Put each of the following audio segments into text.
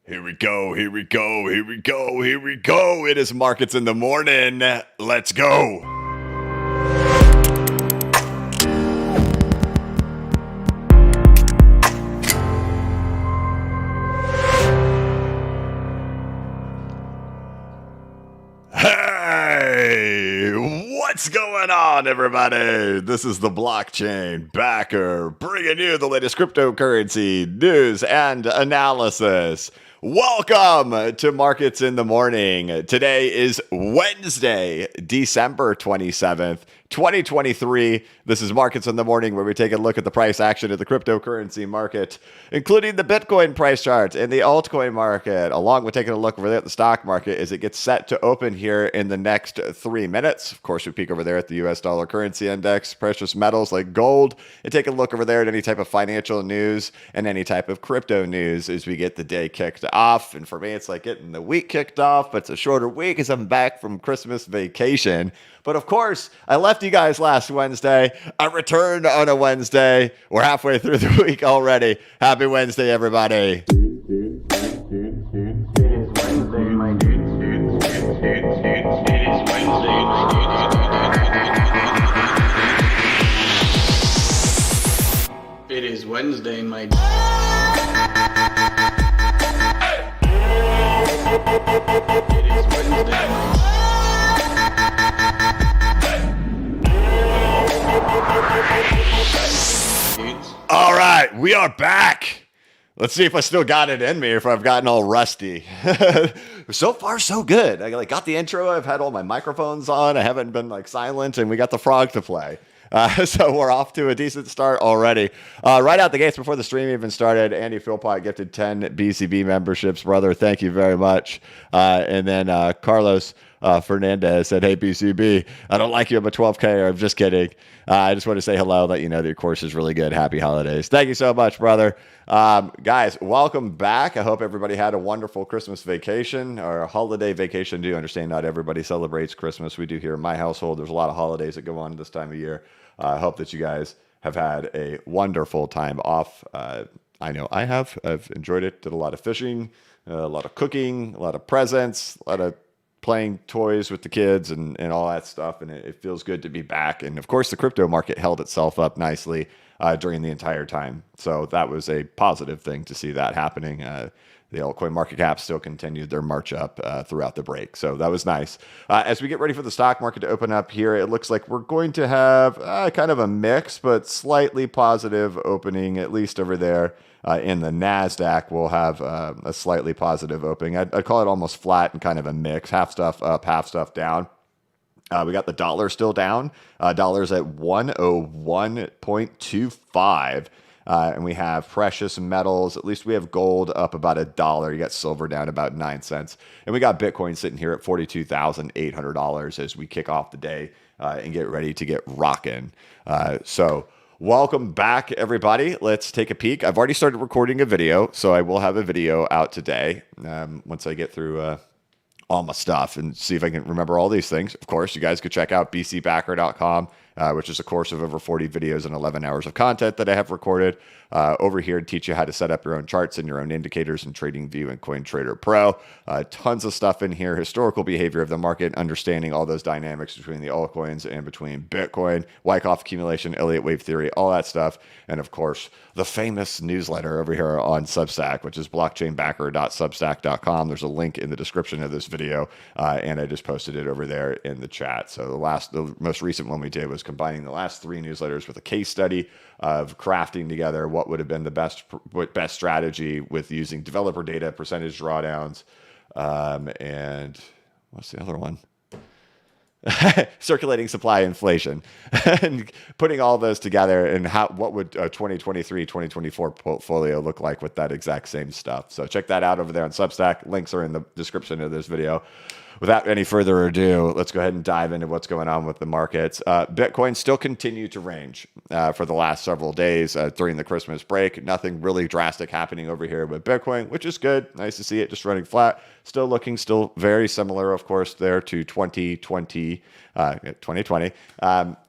Here we go, here we go, here we go, here we go. It is Markets in the Morning. Let's go. Hey, what's going on, everybody? This is the blockchain backer bringing you the latest cryptocurrency news and analysis. Welcome to Markets in the Morning. Today is Wednesday, December 27th, 2023. This is Markets in the Morning, where we take a look at the price action of the cryptocurrency market, including the Bitcoin price chart and the altcoin market, along with taking a look over there at the stock market as it gets set to open here in the next 3 minutes. Of course, we peek over there at the US dollar currency index, precious metals like gold, and take a look over there at any type of financial news and any type of crypto news as we get the day kicked off. And for me, it's like getting the week kicked off, but it's a shorter week as I'm back from Christmas vacation. But of course, I left you guys last Wednesday. I returned on a Wednesday. We're halfway through the week already. Happy Wednesday, everybody. It is Wednesday, my dude. It is Wednesday, my All right, we are back. Let's see if I still got it in me or if I've gotten all rusty. So far, so good. I got the intro. I've had all my microphones on. I haven't been silent, and we got the frog to play. So we're off to a decent start already. Right out the gates before the stream even started, Andy Philpott gifted 10 BCB memberships. Brother, thank you very much. And then Carlos Fernandez said, "Hey, BCB, I don't like you. I'm a 12K. I'm just kidding. I just want to say hello, let you know that your course is really good. Happy holidays." Thank you so much, brother. Guys, welcome back. I hope everybody had a wonderful Christmas vacation or a holiday vacation. Do understand not everybody celebrates Christmas. We do here in my household. There's a lot of holidays that go on this time of year. I hope that you guys have had a wonderful time off. I know I have. I've enjoyed it. Did a lot of fishing, a lot of cooking, a lot of presents, a lot of playing toys with the kids and all that stuff. And it feels good to be back. And of course, the crypto market held itself up nicely during the entire time. So that was a positive thing to see that happening. The altcoin market cap still continued their march up throughout the break. So that was nice. As we get ready for the stock market to open up here, it looks like we're going to have kind of a mix, but slightly positive opening, at least over there. In the NASDAQ, we'll have a slightly positive opening. I'd call it almost flat and kind of a mix, half stuff up, half stuff down. We got the dollar still down. Dollar's at 101.25. And we have precious metals. At least we have gold up about $1. You got silver down about 9 cents. And we got Bitcoin sitting here at $42,800 as we kick off the day and get ready to get rocking. So welcome back, everybody. Let's take a peek. I've already started recording a video, so I will have a video out today once I get through all my stuff and see if I can remember all these things. Of course, you guys could check out bcbacker.com, which is a course of over 40 videos and 11 hours of content that I have recorded over here to teach you how to set up your own charts and your own indicators in TradingView and CoinTrader Pro. Tons of stuff in here, historical behavior of the market, understanding all those dynamics between the altcoins and between Bitcoin, Wyckoff accumulation, Elliott wave theory, all that stuff. And of course, the famous newsletter over here on Substack, which is blockchainbacker.substack.com. There's a link in the description of this video, and I just posted it over there in the chat. So the most recent one we did was combining the last 3 newsletters with a case study of crafting together what would have been the best strategy with using developer data, percentage drawdowns, and what's the other one? Circulating supply inflation, and putting all those together and what would a 2023, 2024 portfolio look like with that exact same stuff. So check that out over there on Substack. Links are in the description of this video. Without any further ado, let's go ahead and dive into what's going on with the markets. Bitcoin still continued to range for the last several days during the Christmas break. Nothing really drastic happening over here with Bitcoin, which is good. Nice to see it just running flat. Still very similar, of course, there to 2020.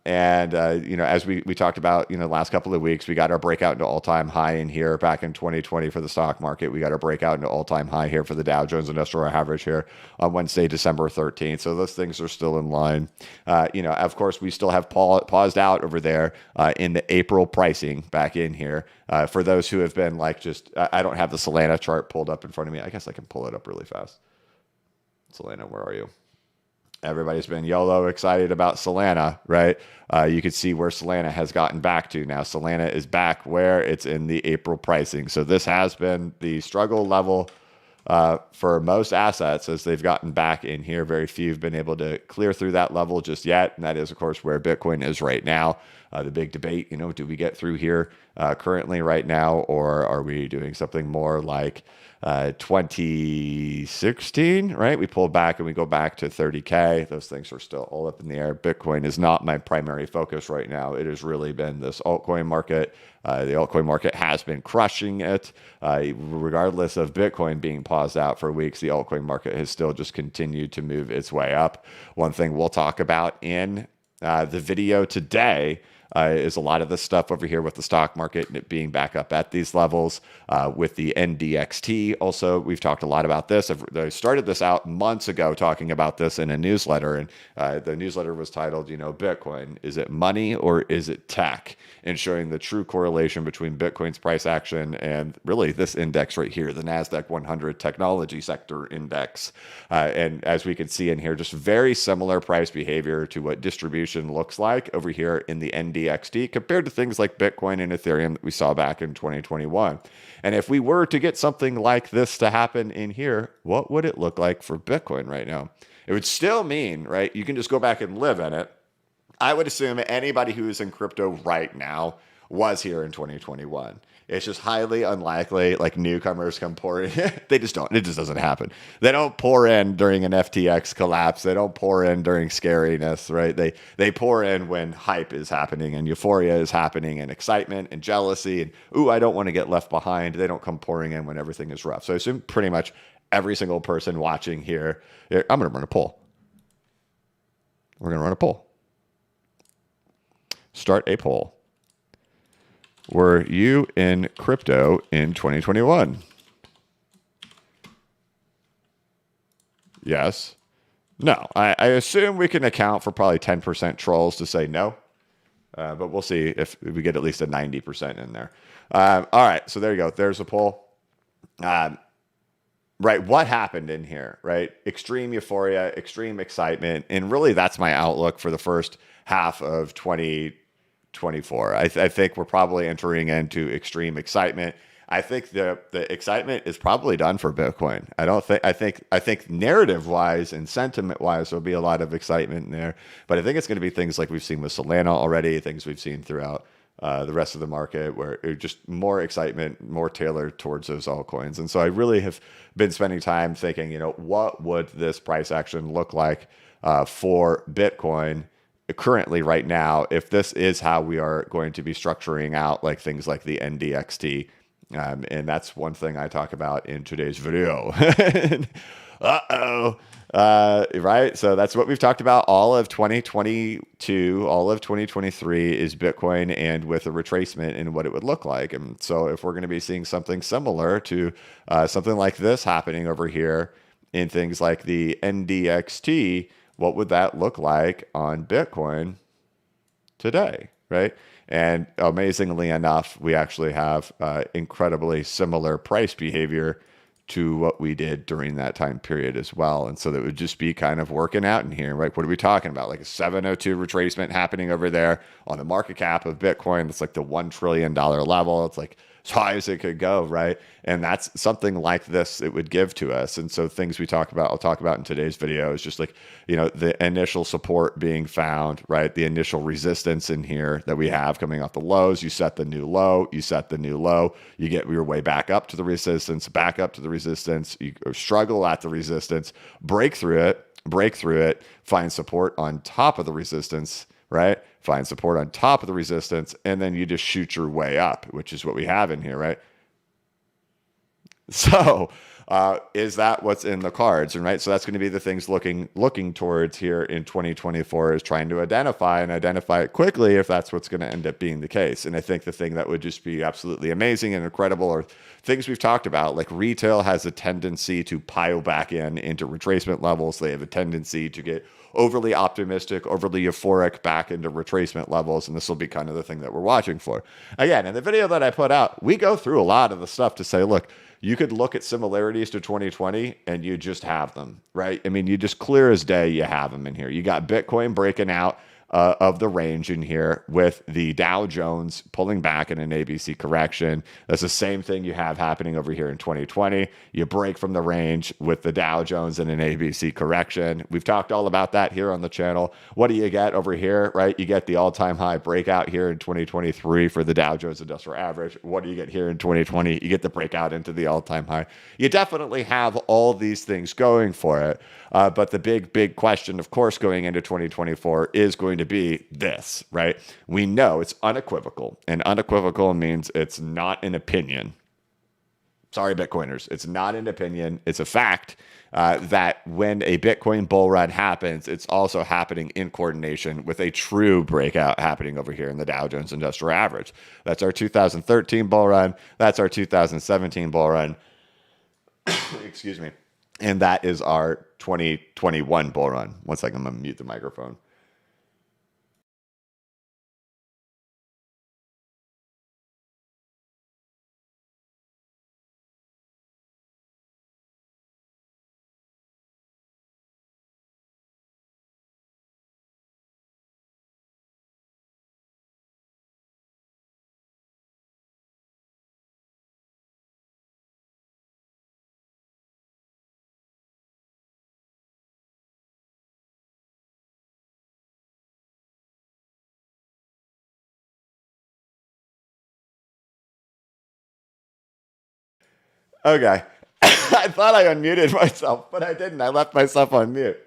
As we talked about, the last couple of weeks, we got our breakout into all-time high in here back in 2020 for the stock market. We got our breakout into all-time high here for the Dow Jones Industrial Average here on Wednesday, December 13th. So those things are still in line. Of course, we still have paused out over there in the April pricing back in here. For those who have been I don't have the Solana chart pulled up in front of me. I guess I can pull it up really fast. Solana, where are you? Everybody's been YOLO excited about Solana, right? You can see where Solana has gotten back to. Now, Solana is back where it's in the April pricing. So this has been the struggle level for most assets as they've gotten back in here. Very few have been able to clear through that level just yet. And that is, of course, where Bitcoin is right now. The big debate, do we get through here currently right now, or are we doing something more like 2016, right? We pull back and we go back to 30K. Those things are still all up in the air. Bitcoin is not my primary focus right now. It has really been this altcoin market. The altcoin market has been crushing it. Regardless of Bitcoin being paused out for weeks, the altcoin market has still just continued to move its way up. One thing we'll talk about in the video today is a lot of this stuff over here with the stock market and it being back up at these levels with the NDXT. Also, we've talked a lot about this. I started this out months ago talking about this in a newsletter, and the newsletter was titled, Bitcoin, is it money or is it tech? And showing the true correlation between Bitcoin's price action and really this index right here, the NASDAQ 100 Technology Sector Index. And as we can see in here, just very similar price behavior to what distribution looks like over here in the NDXT compared to things like Bitcoin and Ethereum that we saw back in 2021. And if we were to get something like this to happen in here, what would it look like for Bitcoin right now? It would still mean, right, you can just go back and live in it. I would assume anybody who is in crypto right now was here in 2021. It's just highly unlikely, like newcomers come pouring. They just don't. It just doesn't happen. They don't pour in during an FTX collapse. They don't pour in during scariness, right? They pour in when hype is happening and euphoria is happening and excitement and jealousy and, ooh, I don't want to get left behind. They don't come pouring in when everything is rough. So I assume pretty much every single person watching here, I'm going to run a poll. We're going to run a poll. Start a poll. Were you in crypto in 2021? Yes. No. I assume we can account for probably 10% trolls to say no. But we'll see if we get at least a 90% in there. All right. So there you go. There's a poll. Right. What happened in here, right? Extreme euphoria, extreme excitement. And really, that's my outlook for the first half of 2024. I think we're probably entering into extreme excitement. I think the excitement is probably done for Bitcoin. I think narrative wise and sentiment wise, there'll be a lot of excitement in there, but I think it's going to be things like we've seen with Solana already, things we've seen throughout the rest of the market, where it's just more excitement, more tailored towards those altcoins. And so I really have been spending time thinking, what would this price action look like for Bitcoin currently right now, if this is how we are going to be structuring out like things like the NDXT. And that's one thing I talk about in today's video. Right? So that's what we've talked about all of 2022, all of 2023 is Bitcoin, and with a retracement and what it would look like. And so if we're going to be seeing something similar to something like this happening over here in things like the NDXT, what would that look like on Bitcoin today, right? And amazingly enough, we actually have incredibly similar price behavior to what we did during that time period as well. And so that would just be kind of working out in here, right? What are we talking about? Like a 702 retracement happening over there on the market cap of Bitcoin. That's like the $1 trillion level. It's like as high as it could go, right? And that's something like this it would give to us. And so things we talk about, I'll talk about in today's video, is just like, the initial support being found, right? The initial resistance in here that we have coming off the lows. You set the new low, you set the new low, you get your way back up to the resistance, back up to the resistance, you struggle at the resistance, break through it, find support on top of the resistance, right? Find support on top of the resistance, and then you just shoot your way up, which is what we have in here, right? So is that what's in the cards? And right, so that's going to be the things looking towards here in 2024 is trying to identify it quickly if that's what's going to end up being the case. And I think the thing that would just be absolutely amazing and incredible are things we've talked about, like retail has a tendency to pile back into retracement levels. They have a tendency to get overly optimistic, overly euphoric back into retracement levels. And this will be kind of the thing that we're watching for. Again, in the video that I put out, we go through a lot of the stuff to say, look, you could look at similarities to 2020 and you just have them, right? I mean, you just clear as day, you have them in here. You got Bitcoin breaking out of the range in here with the Dow Jones pulling back in an ABC correction. That's the same thing you have happening over here in 2020. You break from the range with the Dow Jones in an ABC correction. We've talked all about that here on the channel. What do you get over here, right? You get the all-time high breakout here in 2023 for the Dow Jones Industrial Average. What do you get here in 2020? You get the breakout into the all-time high. You definitely have all these things going for it. But the big question, of course, going into 2024 is going to be this, right? We know it's unequivocal, and unequivocal means it's not an opinion. Sorry, Bitcoiners. It's not an opinion. It's a fact that when a Bitcoin bull run happens, it's also happening in coordination with a true breakout happening over here in the Dow Jones Industrial Average. That's our 2013 bull run. That's our 2017 bull run. Excuse me. And that is our 2021 bull run. One second, I'm going to mute the microphone. Okay. I thought I unmuted myself, but I didn't. I left myself on mute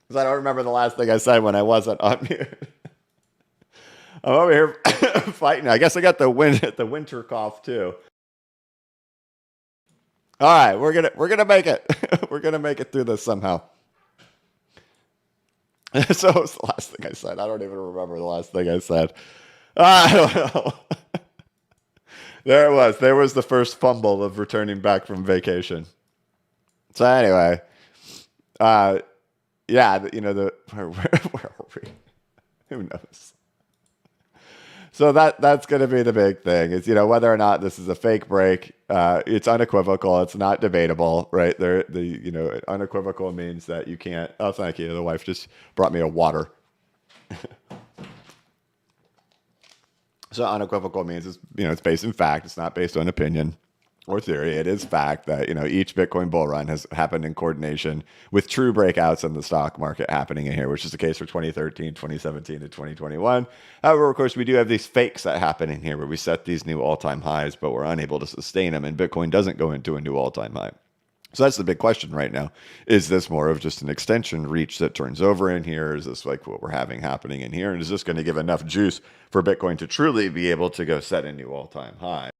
because I don't remember the last thing I said when I wasn't on mute. I'm over here fighting. I guess I got the winter cough too. All right, we're gonna make it. We're gonna make it through this somehow. So what's the last thing I said? I don't even remember the last thing I said. I don't know. There it was. There was the first fumble of returning back from vacation. So anyway, yeah, you know where are we? Who knows? So that's going to be the big thing is, you know, whether or not this is a fake break. It's unequivocal. It's not debatable, right? Unequivocal means that you can't. Oh, thank you. The wife just brought me a water. So unequivocal means it's based in fact. It's not based on opinion or theory. It is fact that, each Bitcoin bull run has happened in coordination with true breakouts in the stock market happening in here, which is the case for 2013, 2017, and 2021. However, of course, we do have these fakes that happen in here where we set these new all-time highs, but we're unable to sustain them, and Bitcoin doesn't go into a new all-time high. So that's the big question right now. Is this more of just an extension reach that turns over in here? Is this like what we're having happening in here? And is this going to give enough juice for Bitcoin to truly be able to go set a new all-time high?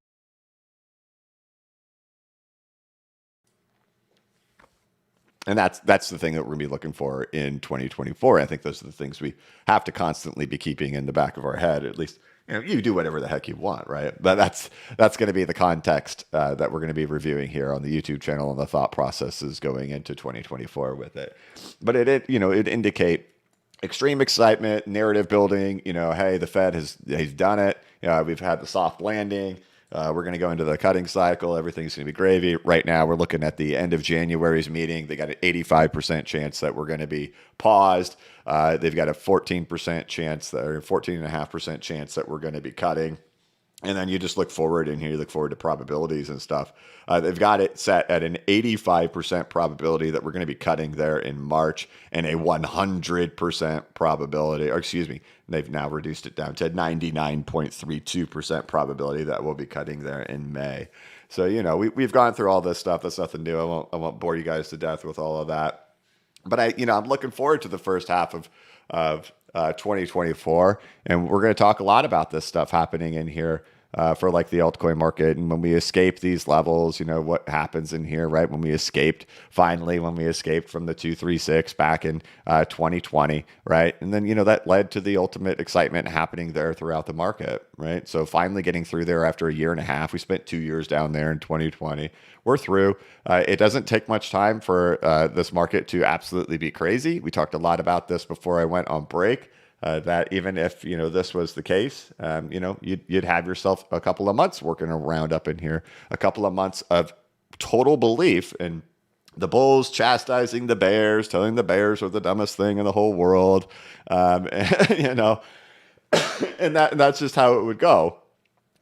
And that's the thing that we're going to be looking for in 2024. I think those are the things we have to constantly be keeping in the back of our head. At least, you do whatever the heck you want, right? But that's going to be the context that we're going to be reviewing here on the YouTube channel, and the thought processes going into 2024 with it. But it indicate extreme excitement, narrative building. Hey, the Fed he's done it. We've had the soft landing. We're going to go into the cutting cycle. Everything's going to be gravy. Right now, we're looking at the end of January's meeting. They got an 85% chance that we're going to be paused. They've got a 14% chance, or 14.5% chance that we're going to be cutting. And then you just look forward in here. You look forward to probabilities and stuff. They've got it set at an 85% probability that we're going to be cutting there in March, and a 100% probability, or excuse me, they've now reduced it down to 99.32% probability that we'll be cutting there in May. So, we've gone through all this stuff. That's nothing new. I won't bore you guys to death with all of that. But I'm looking forward to the first half of 2024, and we're going to talk a lot about this stuff happening in here for like the altcoin market. And when we escape these levels, what happens in here, right? When we escaped from the 236 back in 2020, right? And then, that led to the ultimate excitement happening there throughout the market, right? So finally getting through there after a year and a half. We spent 2 years down there in 2020. We're through. It doesn't take much time for this market to absolutely be crazy. We talked a lot about this before I went on break. That even if this was the case, you'd have yourself a couple of months working around up in here, a couple of months of total belief in the bulls chastising the bears, telling the bears are the dumbest thing in the whole world, and, and that's just how it would go.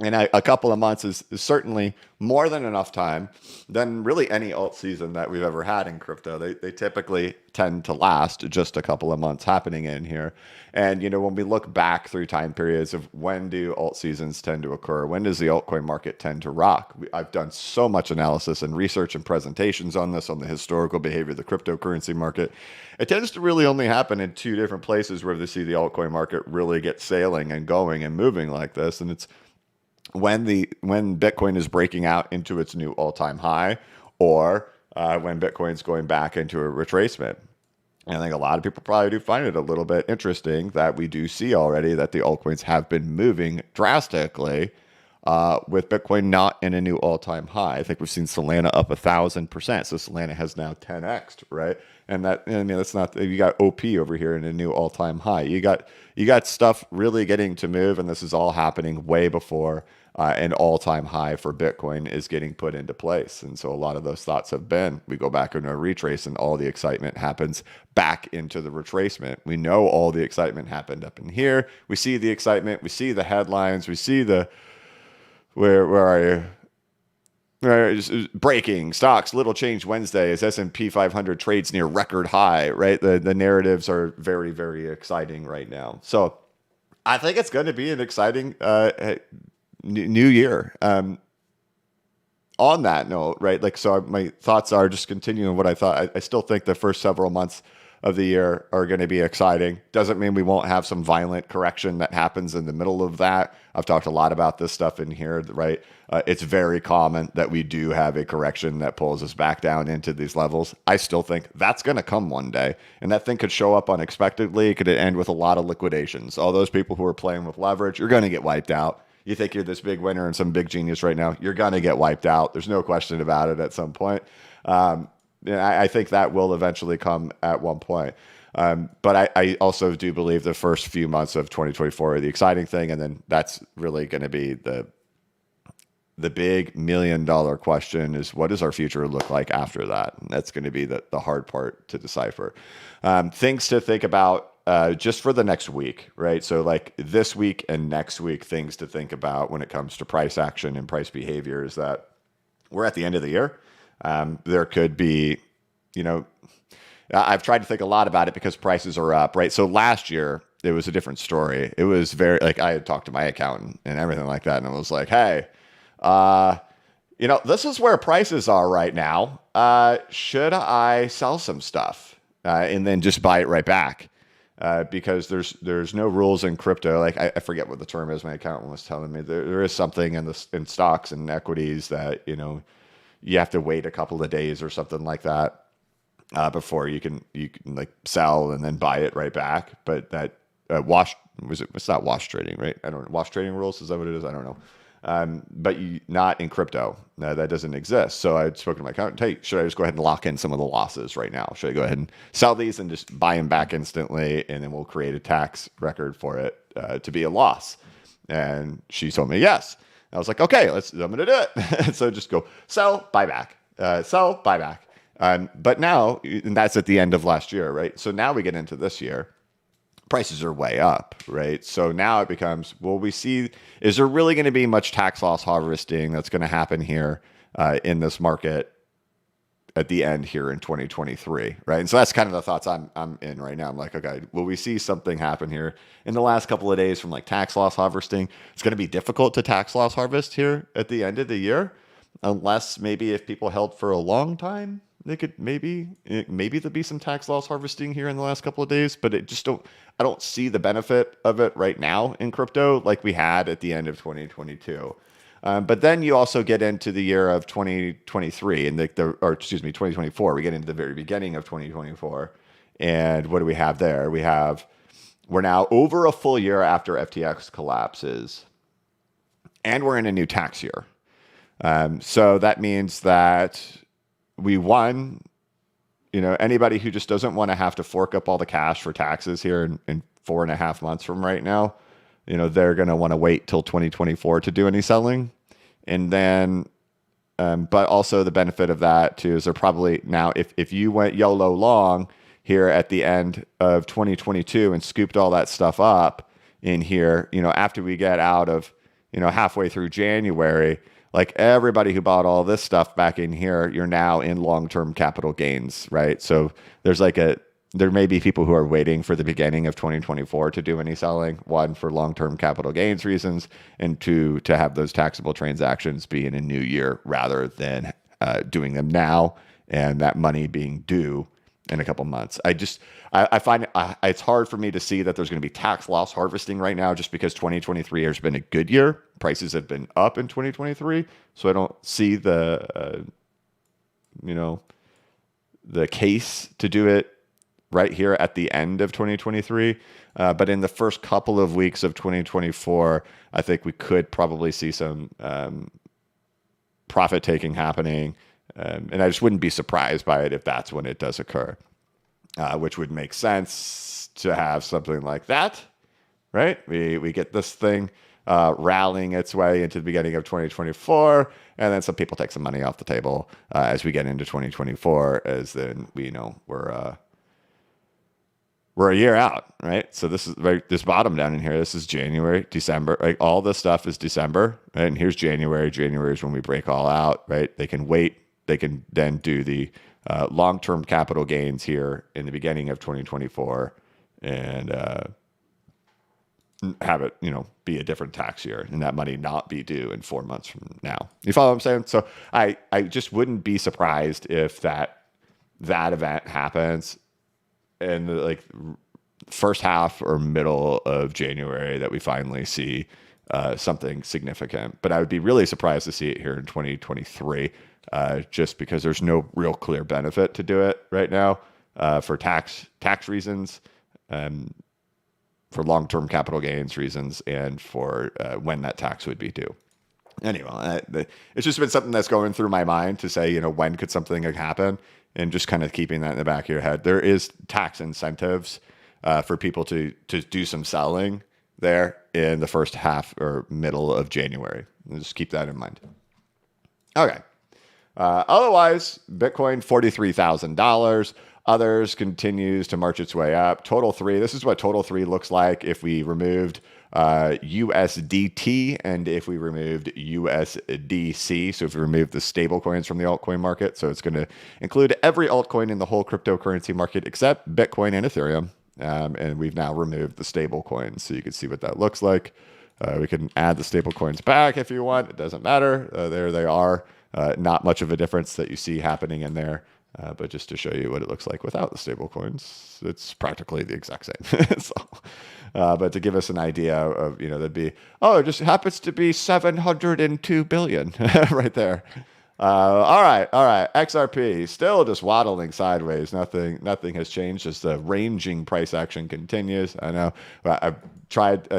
And a couple of months is certainly more than enough time than really any alt season that we've ever had in crypto. They typically tend to last just a couple of months happening in here. And, when we look back through time periods of when do alt seasons tend to occur, when does the altcoin market tend to rock? I've done so much analysis and research and presentations on this, on the historical behavior of the cryptocurrency market. It tends to really only happen in two different places where they see the altcoin market really get sailing and going and moving like this. And it's when Bitcoin is breaking out into its new all-time high, or when Bitcoin's going back into a retracement. And I think a lot of people probably do find it a little bit interesting that we do see already that the altcoins have been moving drastically with Bitcoin not in a new all-time high. I think we've seen Solana up 1,000%. So Solana has now 10x'd, right? And that's not, you got OP over here in a new all-time high. You got stuff really getting to move, and this is all happening way before an all-time high for Bitcoin is getting put into place. And so a lot of those thoughts have been, we go back into a retrace and all the excitement happens back into the retracement. We know all the excitement happened up in here. We see the excitement. We see the headlines. We see the, where are you? Breaking stocks, little change Wednesday as S&P 500 trades near record high, right? The narratives are very, very exciting right now. So I think it's going to be an exciting new year. On that note, right? Like, so my thoughts are just continuing what I thought. I still think the first several months of the year are going to be exciting. Doesn't mean we won't have some violent correction that happens in the middle of that. I've talked a lot about this stuff in here, right? It's very common that we do have a correction that pulls us back down into these levels. I still think that's going to come one day, and that thing could show up unexpectedly. It could end with a lot of liquidations. All those people who are playing with leverage, you're going to get wiped out. You think you're this big winner and some big genius right now, you're going to get wiped out. There's no question about it at some point. I think that will eventually come at one point. But I also do believe the first few months of 2024 are the exciting thing. And then that's really going to be the big $1 million question is, what does our future look like after that? And that's going to be the hard part to decipher. Things to think about just for the next week, right? So like this week and next week, things to think about when it comes to price action and price behavior is that we're at the end of the year. There could be, I've tried to think a lot about it because prices are up, right? So last year, it was a different story. It was very, like, I had talked to my accountant and everything like that. And I was like, hey, this is where prices are right now. Should I sell some stuff and then just buy it right back? Because there's no rules in crypto. Like I forget what the term is. My accountant was telling me there is something in stocks and equities that, you have to wait a couple of days or something like that before you can like sell and then buy it right back. But that it's not wash trading, right? I don't know. Wash trading rules, is that what it is? I don't know. But not in crypto. That doesn't exist. So I'd spoken to my accountant, hey, should I just go ahead and lock in some of the losses right now? Should I go ahead and sell these and just buy them back instantly, and then we'll create a tax record for it to be a loss? And she told me yes. I was like, okay, I'm going to do it. So just go sell, buy back, sell, buy back. But now, and that's at the end of last year, right? So now we get into this year. Prices are way up, right? So now it becomes, is there really going to be much tax loss harvesting that's going to happen here in this market at the end here in 2023, right? And so that's kind of the thoughts I'm in right now. I'm like, okay, will we see something happen here in the last couple of days from like tax loss harvesting? It's going to be difficult to tax loss harvest here at the end of the year, unless maybe if people held for a long time, they could maybe there'll be some tax loss harvesting here in the last couple of days, but I don't see the benefit of it right now in crypto like we had at the end of 2022. But then you also get into the year of 2023 and 2024. We get into the very beginning of 2024. And what do we have there? We're now over a full year after FTX collapses, and we're in a new tax year. So that means that anybody who just doesn't want to have to fork up all the cash for taxes here in 4.5 months from right now, they're going to want to wait till 2024 to do any selling. And then, but also the benefit of that too is they're probably now, if you went YOLO long here at the end of 2022 and scooped all that stuff up in here, after we get out of, halfway through January, like everybody who bought all this stuff back in here, you're now in long-term capital gains, right? So there may be people who are waiting for the beginning of 2024 to do any selling, one, for long-term capital gains reasons, and two, to have those taxable transactions be in a new year rather than doing them now and that money being due in a couple months. I find it's hard for me to see that there's going to be tax loss harvesting right now just because 2023 has been a good year. Prices have been up in 2023. So I don't see the case to do it right here at the end of 2023. But in the first couple of weeks of 2024, I think we could probably see some profit taking happening. And I just wouldn't be surprised by it if that's when it does occur, which would make sense to have something like that, right? We get this thing rallying its way into the beginning of 2024, and then some people take some money off the table as we get into 2024, as then we're a year out, right? So this is this bottom down in here. This is January, December. Like all this stuff is December, right? And here's January. January is when we break all out, right? They can wait. They can then do the long-term capital gains here in the beginning of 2024 and have it, be a different tax year and that money not be due in 4 months from now. You follow what I'm saying? So I just wouldn't be surprised if that event happens in the first half or middle of January, that we finally see something significant. But I would be really surprised to see it here in 2023. Just because there's no real clear benefit to do it right now for tax reasons, for long-term capital gains reasons, and for when that tax would be due. Anyway, it's just been something that's going through my mind to say, when could something happen, and just kind of keeping that in the back of your head. There is tax incentives for people to do some selling there in the first half or middle of January. Just keep that in mind. Okay. Otherwise, Bitcoin, $43,000. Others continues to march its way up. Total 3, this is what Total 3 looks like if we removed USDT and if we removed USDC. So if we remove the stable coins from the altcoin market. So it's going to include every altcoin in the whole cryptocurrency market except Bitcoin and Ethereum. And we've now removed the stable coins. So you can see what that looks like. We can add the stable coins back if you want. It doesn't matter. There they are. Not much of a difference that you see happening in there, but just to show you what it looks like without the stable coins, it's practically the exact same. But to give us an idea of, that'd be, it just happens to be 702 billion right there. All right. XRP still just waddling sideways. Nothing has changed. Just the ranging price action continues. I know I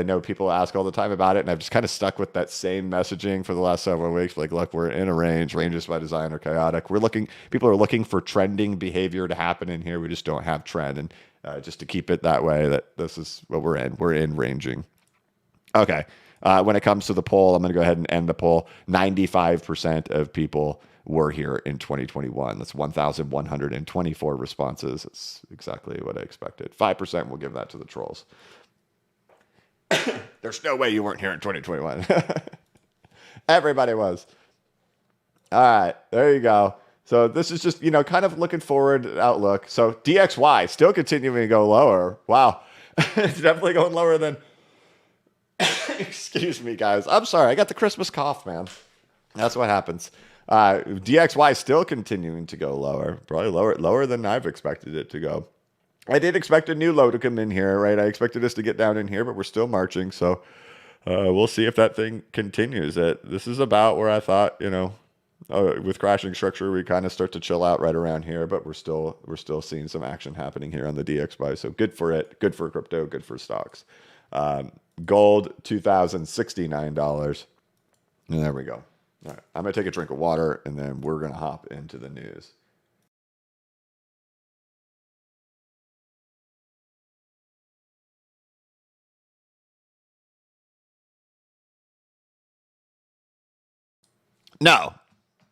know people ask all the time about it, and I've just kind of stuck with that same messaging for the last several weeks. Like, look, we're in a range. Ranges by design are chaotic. People are looking for trending behavior to happen in here. We just don't have trend. And just to keep it that way, that this is what we're in. We're in ranging. Okay. When it comes to the poll, I'm going to go ahead and end the poll. 95% of people were here in 2021. That's 1,124 responses. That's exactly what I expected. 5% will give that to the trolls. There's no way you weren't here in 2021. Everybody was. All right, there you go. So this is just, kind of looking forward outlook. So DXY still continuing to go lower. Wow. It's definitely going lower than... Excuse me, guys. I'm sorry. I got the Christmas cough, man. That's what happens. DXY still continuing to go lower, probably lower than I've expected it to go. I did expect a new low to come in here, right? I expected us to get down in here, but we're still marching. So we'll see if that thing continues. This is about where I thought, with crashing structure, we kind of start to chill out right around here, but we're still seeing some action happening here on the DXY. So good for it, good for crypto, good for stocks. Gold, $2,069. And there we go. All right, I'm going to take a drink of water, and then we're going to hop into the news. No,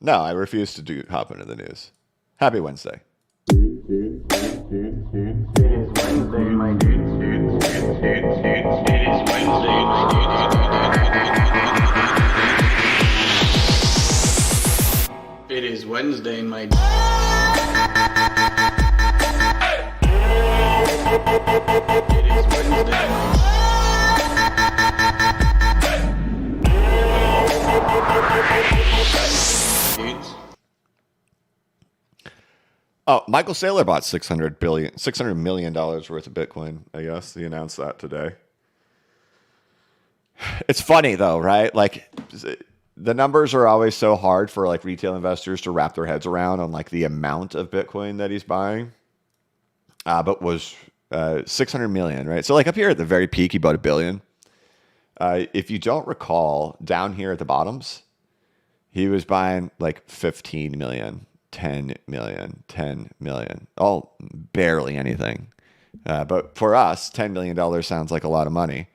I refuse to hop into the news. Happy Wednesday. It is Wednesday, my dude. It is Wednesday, my dude. It is Wednesday, my dude. It is Wednesday. Dudes. Oh, Michael Saylor bought $600 million worth of Bitcoin, I guess. He announced that today. It's funny though, right? Like the numbers are always so hard for like retail investors to wrap their heads around on like the amount of Bitcoin that he's buying. But was 600 million, right? So like up here at the very peak, he bought $1 billion. If you don't recall, down here at the bottoms, he was buying like 15 million, 10 million, 10 million, all barely anything. But for us, $10 million sounds like a lot of money.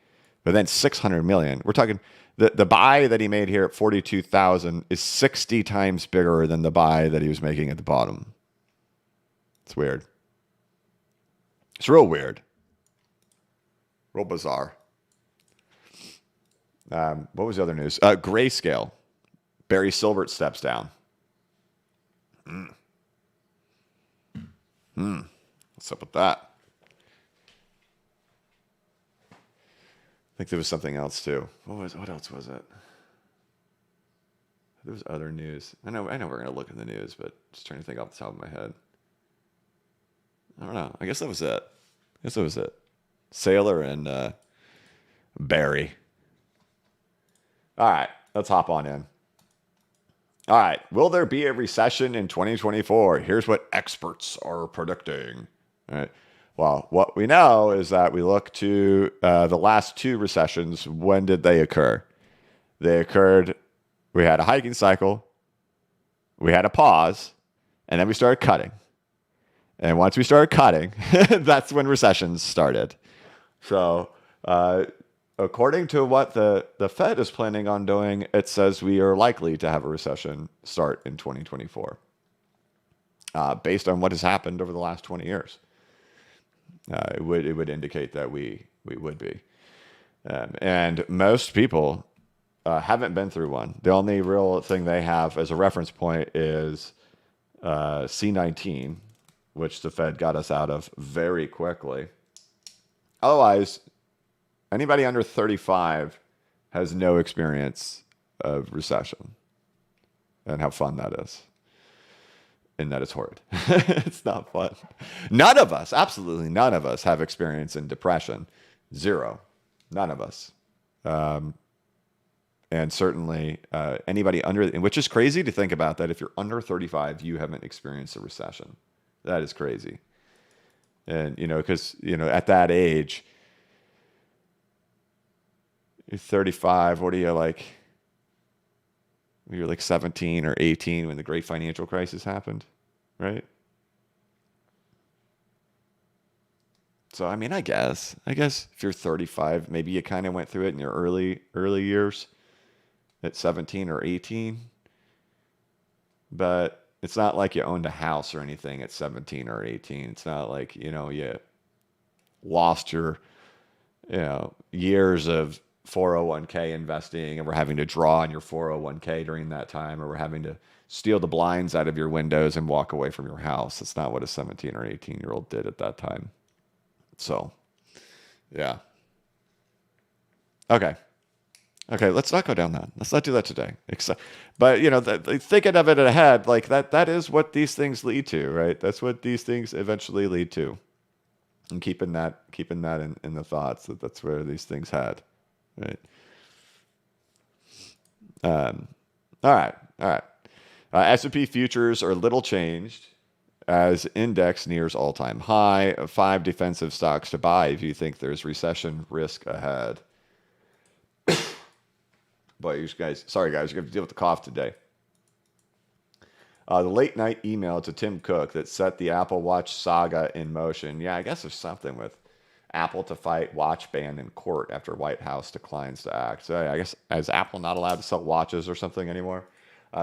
But then 600 million, we're talking the buy that he made here at 42,000 is 60 times bigger than the buy that he was making at the bottom. It's weird. It's real weird. Real bizarre. What was the other news? Grayscale. Barry Silbert steps down. What's up with that? I think there was something else too. What else was it? There was other news. I know we're gonna look in the news, but just trying to think off the top of my head. I don't know. I guess that was it. Saylor and Barry. All right, let's hop on in. All right, will there be a recession in 2024? Here's what experts are predicting. All right. Well, what we know is that we look to the last two recessions. When did they occur? They occurred, we had a hiking cycle, we had a pause, and then we started cutting. And once we started cutting, that's when recessions started. So according to what the Fed is planning on doing, it says we are likely to have a recession start in 2024 based on what has happened over the last 20 years. It would indicate that we would be. And most people haven't been through one. The only real thing they have as a reference point is C19, which the Fed got us out of very quickly. Otherwise, anybody under 35 has no experience of recession and how fun that is. And that is horrid. It's not fun. None of us, absolutely none of us have experience in depression. Zero. None of us. And certainly anybody under, which is crazy to think about that if you're under 35, you haven't experienced a recession. That is crazy. And, because, at that age, you're 35, what are you like? You're like 17 or 18 when the great financial crisis happened, right? So, I mean, I guess if you're 35, maybe you kind of went through it in your early years at 17 or 18. But it's not like you owned a house or anything at 17 or 18. It's not like, you lost your, years of 401k investing and we're having to draw on your 401k during that time, or we're having to steal the blinds out of your windows and walk away from your house. That's not what a 17 or 18-year-old did at that time. So, yeah. Okay. Okay, let's not go down that. Let's not do that today. But thinking of it ahead, like that is what these things lead to, right? That's what these things eventually lead to. And keeping that in the thoughts that's where these things head, right? All right, all right. S&P futures are little changed as index nears all-time high. 5 defensive stocks to buy if you think there's recession risk ahead. Boy, you guys, sorry guys, you have to deal with the cough today. The late night email to Tim Cook that set the Apple Watch saga in motion. Yeah, I guess there's something with Apple to fight watch ban in court after White House declines to act. So I guess, is Apple not allowed to sell watches or something anymore?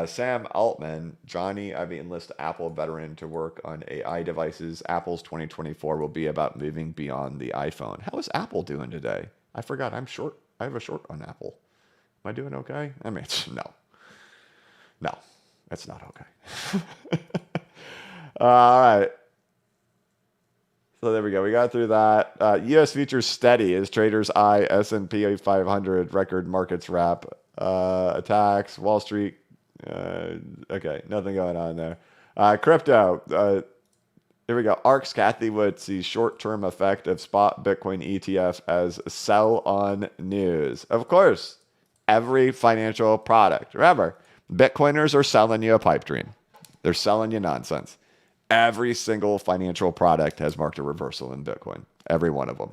Sam Altman, Johnny, I've enlisted Apple veteran to work on AI devices. Apple's 2024 will be about moving beyond the iPhone. How is Apple doing today? I forgot. I'm short. I have a short on Apple. Am I doing okay? I mean, no, it's not okay. All right. So there we go. We got through that. U.S. futures steady as traders eye S&P 500 record markets wrap. Attacks, Wall Street. Okay, nothing going on there. Crypto. Here we go. ARK's Kathy Wood sees short-term effect of spot Bitcoin ETF as sell on news. Of course, every financial product. Remember, Bitcoiners are selling you a pipe dream. They're selling you nonsense. Every single financial product has marked a reversal in Bitcoin. Every one of them.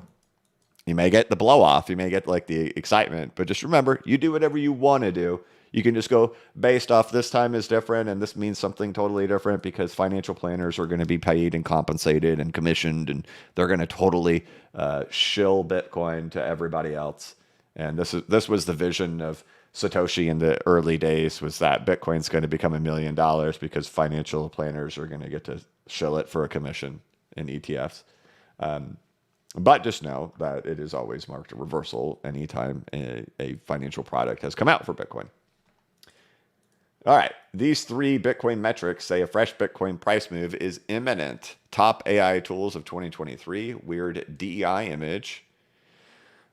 You may get the blow off. You may get like the excitement. But just remember, you do whatever you want to do. You can just go based off this time is different and this means something totally different because financial planners are going to be paid and compensated and commissioned. And they're going to totally shill Bitcoin to everybody else. And this was the vision of Satoshi in the early days, was that Bitcoin's going to become $1 million because financial planners are going to get to shill it for a commission in ETFs. But just know that it is always marked a reversal anytime a financial product has come out for Bitcoin. All right. These 3 Bitcoin metrics say a fresh Bitcoin price move is imminent. Top AI tools of 2023, weird DEI image.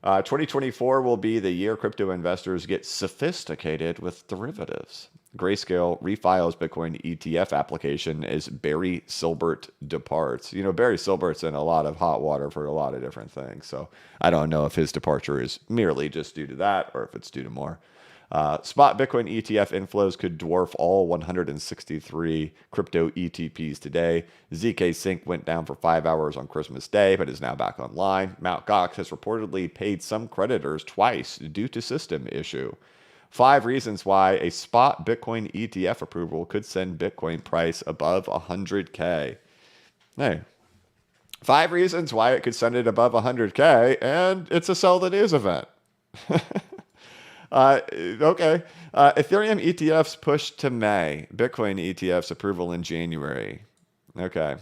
2024 will be the year crypto investors get sophisticated with derivatives. Grayscale refiles Bitcoin ETF application as Barry Silbert departs. Barry Silbert's in a lot of hot water for a lot of different things. So I don't know if his departure is merely just due to that or if it's due to more. Spot Bitcoin ETF inflows could dwarf all 163 crypto ETPs today. ZK Sync went down for 5 hours on Christmas Day, but is now back online. Mt. Gox has reportedly paid some creditors twice due to system issue. 5 reasons why a spot Bitcoin ETF approval could send Bitcoin price above 100K. Hey, 5 reasons why it could send it above 100K, and it's a sell the news event. Okay. Ethereum ETFs pushed to May. Bitcoin ETFs approval in January. Okay.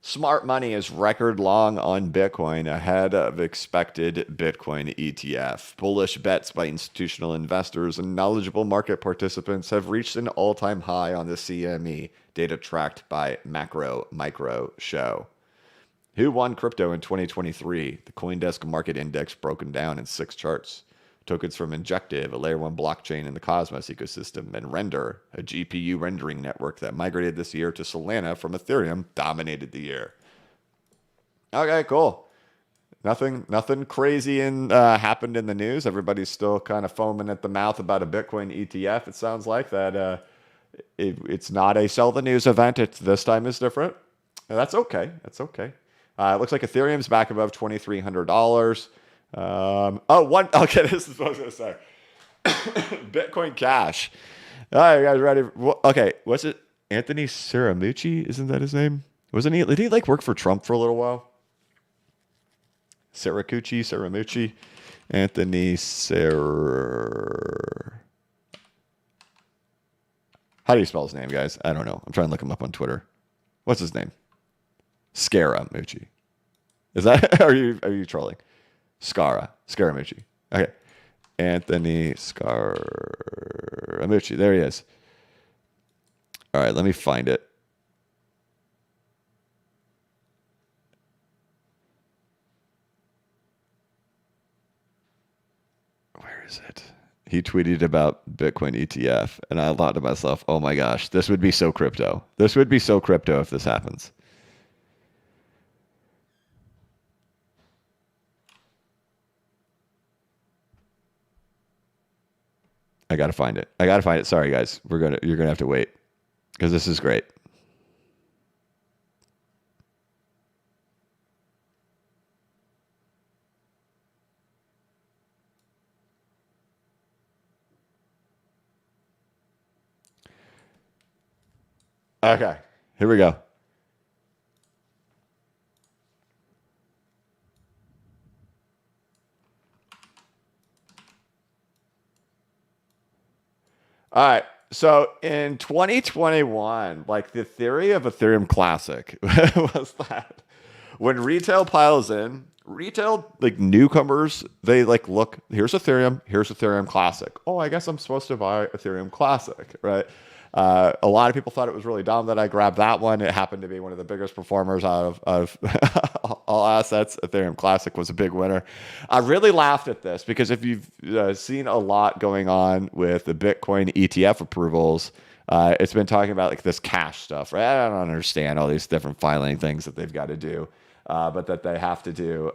Smart money is record long on Bitcoin ahead of expected Bitcoin ETF. Bullish bets by institutional investors and knowledgeable market participants have reached an all-time high on the CME, data tracked by Macro Micro Show. Who won crypto in 2023? The CoinDesk Market Index broken down in 6 charts. Tokens from Injective, a layer 1 blockchain in the Cosmos ecosystem, and Render, a GPU rendering network that migrated this year to Solana from Ethereum, dominated the year. Okay, cool. Nothing crazy happened in the news. Everybody's still kind of foaming at the mouth about a Bitcoin ETF. It sounds like that. It's not a sell the news event. This time is different. That's okay. That's okay. It looks like Ethereum's back above $2,300. Okay, this is what I was going to say. Bitcoin Cash. All right, you guys ready? Okay, what's it? Anthony Scaramucci? Isn't that his name? Did he work for Trump for a little while? Scaramucci. Anthony How do you spell his name, guys? I don't know. I'm trying to look him up on Twitter. What's his name? Scaramucci. Is that, are you trolling? Scaramucci. Okay. Anthony Scaramucci. There he is. All right, let me find it. is it? He tweeted about Bitcoin ETF, and I thought to myself, oh my gosh, this would be so crypto. This would be so crypto if this happens. I gotta find it. I gotta find it. Sorry, guys. You're gonna have to wait because this is great. Okay, here we go. All right. So in 2021, like the theory of Ethereum Classic was that when retail piles in, retail like newcomers, they like look, here's Ethereum Classic. Oh, I guess I'm supposed to buy Ethereum Classic, right? A lot of people thought it was really dumb that I grabbed that one. It happened to be one of the biggest performers out of all assets. Ethereum Classic was a big winner. I really laughed at this because if you've seen a lot going on with the Bitcoin ETF approvals, it's been talking about like this cash stuff, right? I don't understand all these different filing things that they've got to do. But that they have to do.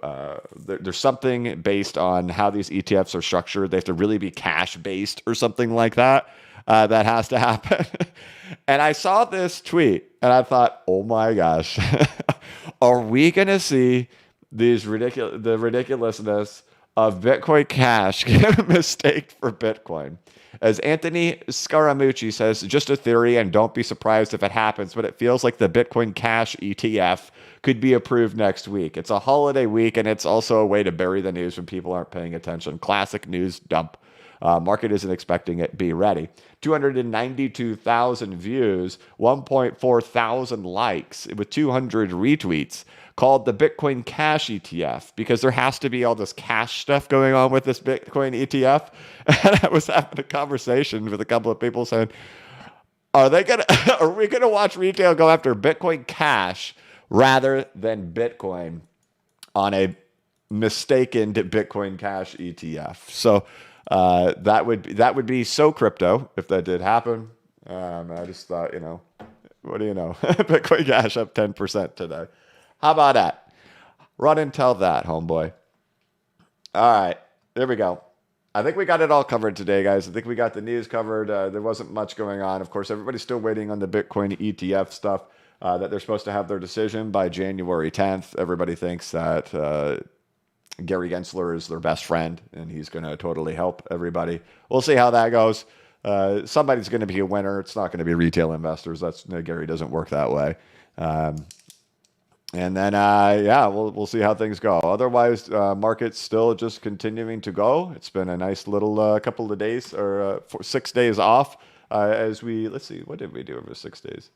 There's something based on how these ETFs are structured. They have to really be cash based or something like that. That has to happen. And I saw this tweet and I thought, oh my gosh, are we going to see the ridiculousness of Bitcoin Cash get mistaked for Bitcoin? As Anthony Scaramucci says, just a theory and don't be surprised if it happens, but it feels like the Bitcoin Cash ETF could be approved next week. It's a holiday week and it's also a way to bury the news when people aren't paying attention. Classic news dump. Market isn't expecting it. Be ready. 292,000 views, 1.4 thousand likes with 200 retweets. Called the Bitcoin Cash ETF because there has to be all this cash stuff going on with this Bitcoin ETF. And I was having a conversation with a couple of people saying, are we gonna watch retail go after Bitcoin Cash rather than Bitcoin on a mistaken Bitcoin Cash ETF? So that would be so crypto if that did happen. I just thought, what do you know? Bitcoin Cash up 10% today. How about that? Run and tell that, homeboy. All right, there we go. I think we got it all covered today, guys. I think we got the news covered. There wasn't much going on. Of course, everybody's still waiting on the Bitcoin ETF stuff that they're supposed to have their decision by January 10th. Everybody thinks that Gary Gensler is their best friend, and he's going to totally help everybody. We'll see how that goes. Somebody's going to be a winner. It's not going to be retail investors. Gary doesn't work that way. And then, we'll see how things go. Otherwise, market's still just continuing to go. It's been a nice little couple of days or 6 days off let's see, what did we do over 6 days?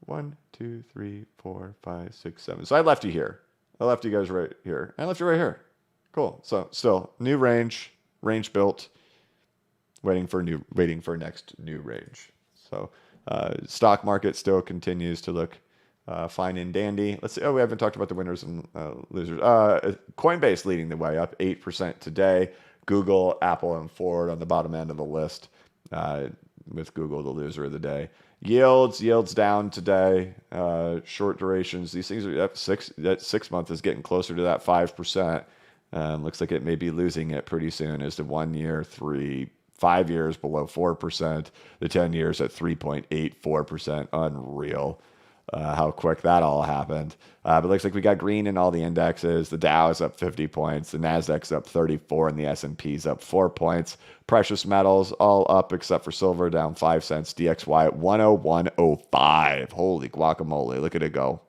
1, 2, 3, 4, 5, 6, 7. So I left you here. I left you guys right here. I left you right here. Cool. So still new range built, waiting for next new range. So stock market still continues to look fine and dandy. Let's see. Oh, we haven't talked about the winners and losers. Coinbase leading the way, up 8% today. Google, Apple, and Ford on the bottom end of the list, with Google the loser of the day. Yields down today. Short durations. These things are up 6 month is getting closer to that 5%. Looks like it may be losing it pretty soon as the 1 year, 5 years below 4%. The 10 years at 3.84%. Unreal. How quick that all happened. But it looks like we got green in all the indexes. The Dow is up 50 points. The Nasdaq's up 34 and the S&P's up 4 points. Precious metals all up except for silver, down 5 cents. DXY at 101.05. Holy guacamole. Look at it go.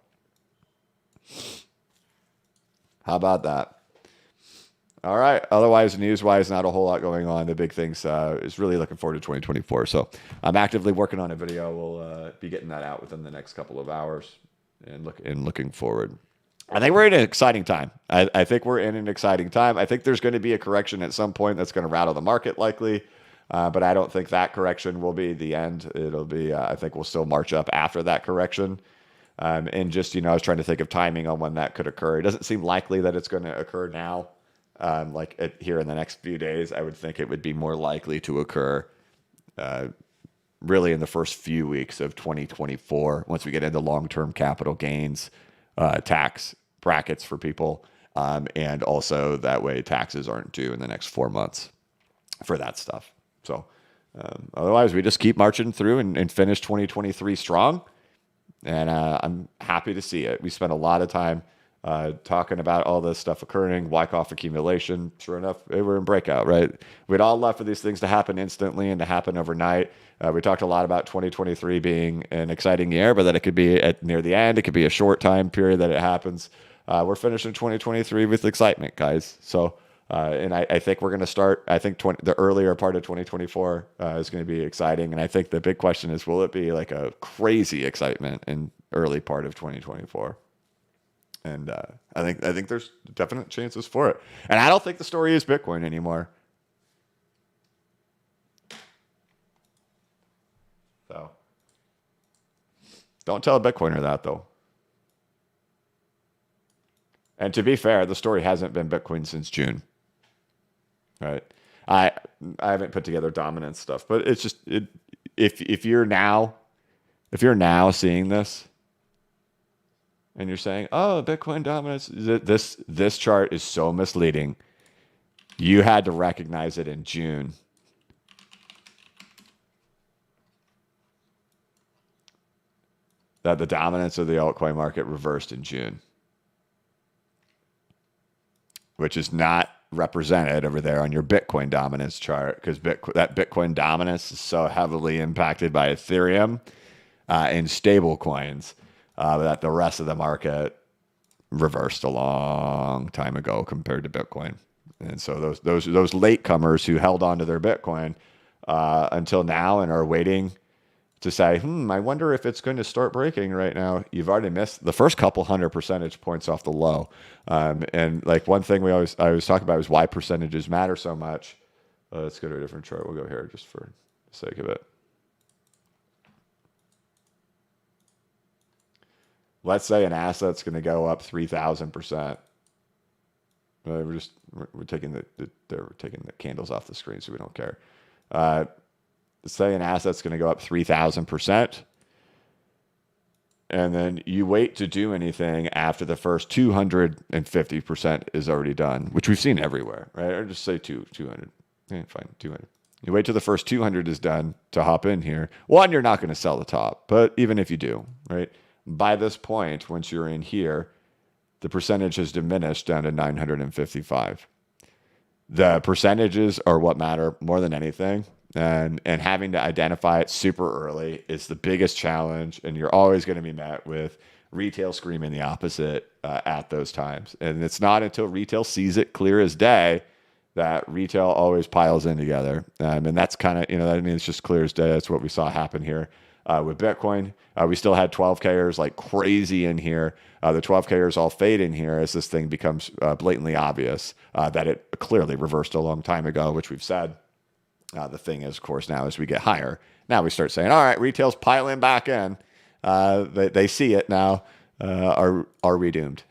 How about that? All right. Otherwise, news-wise, not a whole lot going on. The big things is really looking forward to 2024. So I'm actively working on a video. We'll be getting that out within the next couple of hours and looking forward. I think we're in an exciting time. I think we're in an exciting time. I think there's going to be a correction at some point that's going to rattle the market likely. But I don't think that correction will be the end. It'll be, I think we'll still march up after that correction. And just, I was trying to think of timing on when that could occur. It doesn't seem likely that it's going to occur now. here in the next few days. I would think it would be more likely to occur really in the first few weeks of 2024, once we get into long-term capital gains tax brackets for people. And also that way taxes aren't due in the next 4 months for that stuff. So otherwise, we just keep marching through and finish 2023 strong. And I'm happy to see it. We spent a lot of time talking about all this stuff occurring, Wyckoff accumulation. Sure enough, we're in breakout, right? We'd all love for these things to happen instantly and to happen overnight. We talked a lot about 2023 being an exciting year, but that it could be near the end. It could be a short time period that it happens. We're finishing 2023 with excitement, guys. So, and I think we're going to start, I think the earlier part of 2024 is going to be exciting. And I think the big question is, will it be like a crazy excitement in early part of 2024? And I think there's definite chances for it. And I don't think the story is Bitcoin anymore. So don't tell a Bitcoiner that, though. And to be fair, the story hasn't been Bitcoin since June. Right? I haven't put together dominance stuff, but it's just if you're now seeing this and you're saying, "Oh, Bitcoin dominance," this chart is so misleading. You had to recognize it in June. That the dominance of the altcoin market reversed in June, which is not represented over there on your Bitcoin dominance chart, because that Bitcoin dominance is so heavily impacted by Ethereum and stable coins that the rest of the market reversed a long time ago compared to Bitcoin. And so those latecomers who held on to their Bitcoin until now and are waiting to say, I wonder if it's going to start breaking right now. You've already missed the first couple 100 percentage points off the low. And like one thing I always talk about is why percentages matter so much. Let's go to a different chart. We'll go here just for the sake of it. Let's say an asset's going to go up 3,000%. We're taking they're taking the candles off the screen, so we don't care. Say an asset's going to go up 3,000%, and then you wait to do anything after the first 250% is already done, which we've seen everywhere, right? Or just say 200. Fine, 200. You wait till the first 200 is done to hop in here. One, you're not going to sell the top, but even if you do, right? By this point, once you're in here, the percentage has diminished down to 955. The percentages are what matter more than anything. And having to identify it super early is the biggest challenge. And you're always going to be met with retail screaming the opposite at those times. And it's not until retail sees it clear as day that retail always piles in together. And that's kind of, that means it's just clear as day. That's what we saw happen here with Bitcoin. We still had 12Kers like crazy in here. The 12Kers all fade in here as this thing becomes blatantly obvious that it clearly reversed a long time ago, which we've said. The thing is, of course, now as we get higher, now we start saying, all right, retail's piling back in. They see it now. Are we doomed?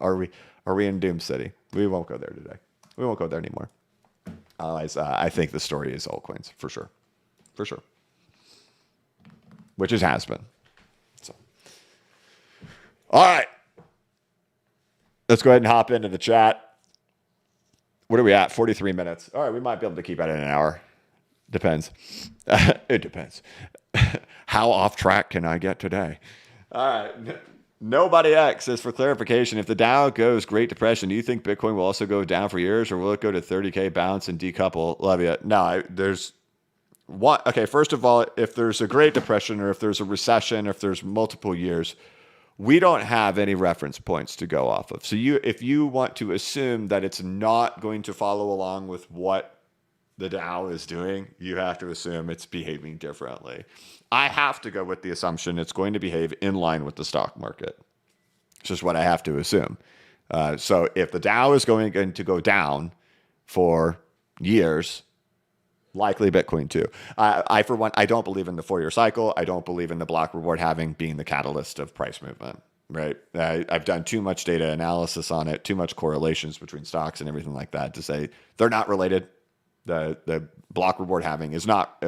Are we in Doom City? We won't go there today. We won't go there anymore. Otherwise, I think the story is altcoins for sure. For sure. Which it has been. So, all right. Let's go ahead and hop into the chat. What are we at? 43 minutes. All right, we might be able to keep it in an hour. Depends. It depends. How off track can I get today? All right. Nobody X says, for clarification, if the Dow goes Great Depression, do you think Bitcoin will also go down for years, or will it go to 30K bounce and decouple? Levia? No, there's one. Okay, first of all, if there's a Great Depression, or if there's a recession, or if there's multiple years, we don't have any reference points to go off of. So if you want to assume that it's not going to follow along with what the Dow is doing, you have to assume it's behaving differently. I have to go with the assumption it's going to behave in line with the stock market. It's just what I have to assume. So if the Dow is going to go down for years, likely Bitcoin too. I for one, I don't believe in the 4-year cycle. I don't believe in the block reward halving being the catalyst of price movement. right? I've done too much data analysis on it, too much correlations between stocks and everything like that to say they're not related. The block reward halving is not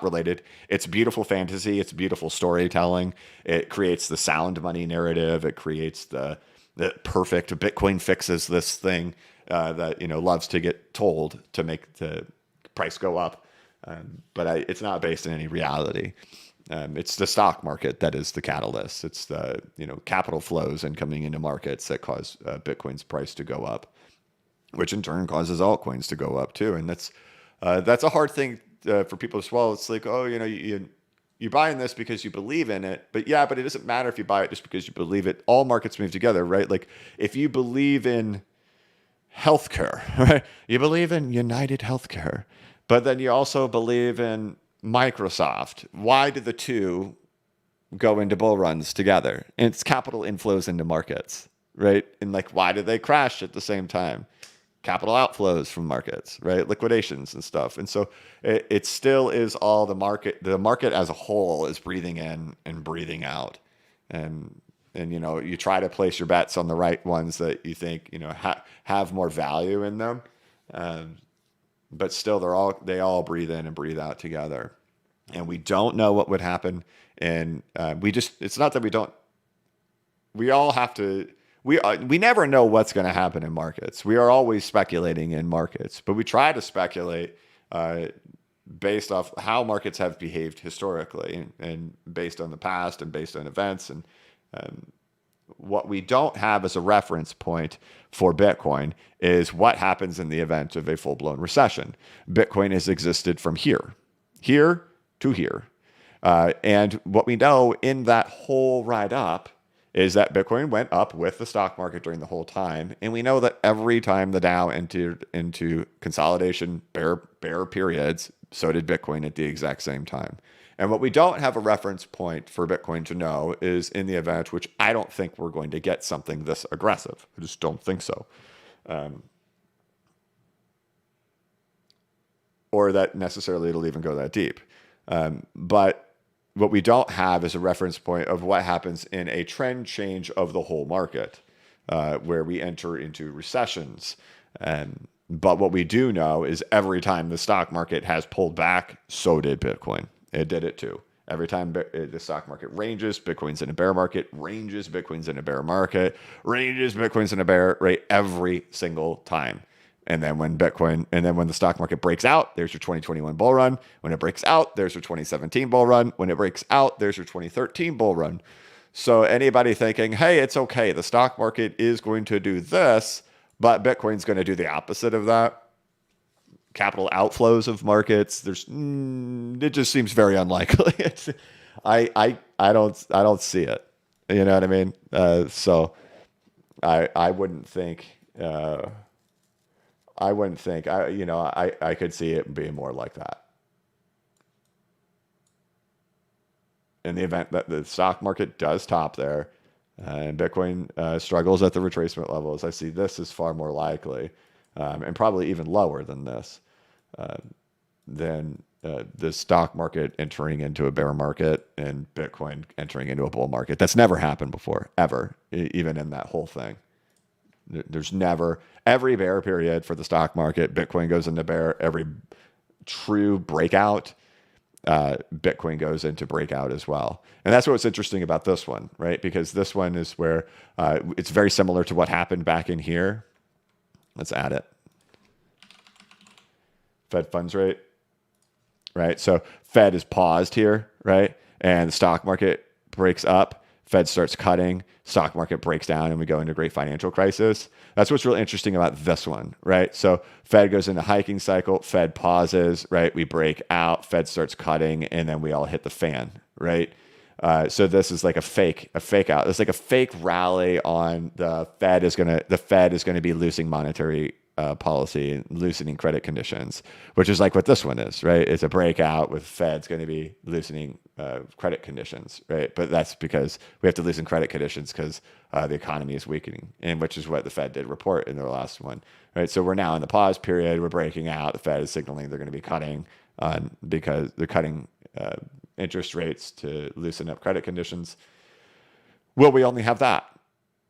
related. It's beautiful fantasy. It's beautiful storytelling. It creates the sound money narrative. It creates the perfect Bitcoin fixes this thing that loves to get told to make the price go up. But it's not based in any reality. It's the stock market that is the catalyst. It's the capital flows and coming into markets that cause Bitcoin's price to go up, which in turn causes altcoins to go up too. And that's a hard thing for people to swallow. It's like, oh, you're buying this because you believe in it, but it doesn't matter if you buy it just because you believe it. All markets move together, right? Like if you believe in healthcare, right? You believe in United Healthcare, but then you also believe in Microsoft. Why do the two go into bull runs together? And it's capital inflows into markets, right? And like, why do they crash at the same time? Capital outflows from markets, right? Liquidations and stuff. And so it still is all the market. The market as a whole is breathing in and breathing out. And you try to place your bets on the right ones that you think, have more value in them. But still they all breathe in and breathe out together. And we don't know what would happen. And it's not that we don't, we all have to, we never know what's going to happen in markets. We are always speculating in markets, but we try to speculate based off how markets have behaved historically and based on the past and based on events. And what we don't have as a reference point for Bitcoin is what happens in the event of a full-blown recession. Bitcoin has existed from here to here. And what we know in that whole ride up is that Bitcoin went up with the stock market during the whole time. And we know that every time the Dow entered into consolidation, bear periods, so did Bitcoin at the exact same time. And what we don't have a reference point for Bitcoin to know is in the event, which I don't think we're going to get something this aggressive. I just don't think so. Or that necessarily it'll even go that deep. But what we don't have is a reference point of what happens in a trend change of the whole market, where we enter into recessions. But what we do know is every time the stock market has pulled back, so did Bitcoin. It did it too. Every time the stock market ranges, Bitcoin's in a bear market, ranges, Bitcoin's in a bear market, ranges, Bitcoin's in a bear, right? Every single time. And then when the stock market breaks out, there's your 2021 bull run. When it breaks out, there's your 2017 bull run. When it breaks out, there's your 2013 bull run. So anybody thinking, hey, it's okay, the stock market is going to do this, but Bitcoin's going to do the opposite of that. Capital outflows of markets, it just seems very unlikely. I don't see it. You know what I mean? So I wouldn't think. I could see it being more like that. In the event that the stock market does top there and Bitcoin struggles at the retracement levels, I see this is far more likely and probably even lower than this, than the stock market entering into a bear market and Bitcoin entering into a bull market. That's never happened before, ever, even in that whole thing. There's never, every bear period for the stock market, Bitcoin goes into bear. Every true breakout, Bitcoin goes into breakout as well. And that's what's interesting about this one, right? Because this one is where it's very similar to what happened back in here. Let's add it. Fed funds rate, right? So Fed is paused here, right? And the stock market breaks up. Fed starts cutting, stock market breaks down, and we go into a great financial crisis. That's what's really interesting about this one, right? So Fed goes into hiking cycle, Fed pauses, right? We break out, Fed starts cutting, and then we all hit the fan, right? So this is like a fake out. It's like a fake rally on the Fed is gonna be losing monetary policy and loosening credit conditions, which is like what this one is, right? It's a breakout with Fed's going to be loosening credit conditions, right? But that's because we have to loosen credit conditions because the economy is weakening, and which is what the Fed did report in their last one, right? So we're now in the pause period. We're breaking out. The Fed is signaling they're going to be cutting because they're cutting interest rates to loosen up credit conditions. Will we only have that?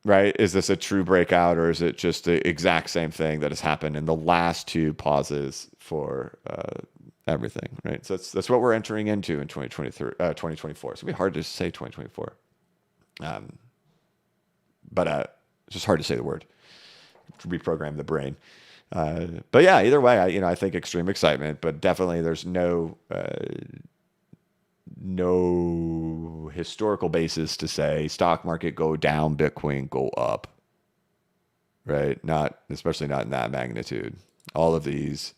Right? Is this a true breakout, or is it just the exact same thing that has happened in the last two pauses for everything? Right. So that's what we're entering into in 2023, 2024. It's gonna be hard to say 2024, but it's just hard to say the word. Reprogram the brain. But yeah, either way, I think extreme excitement, but definitely there's no historical basis to say stock market go down, Bitcoin go up, right? Especially not in that magnitude. All of these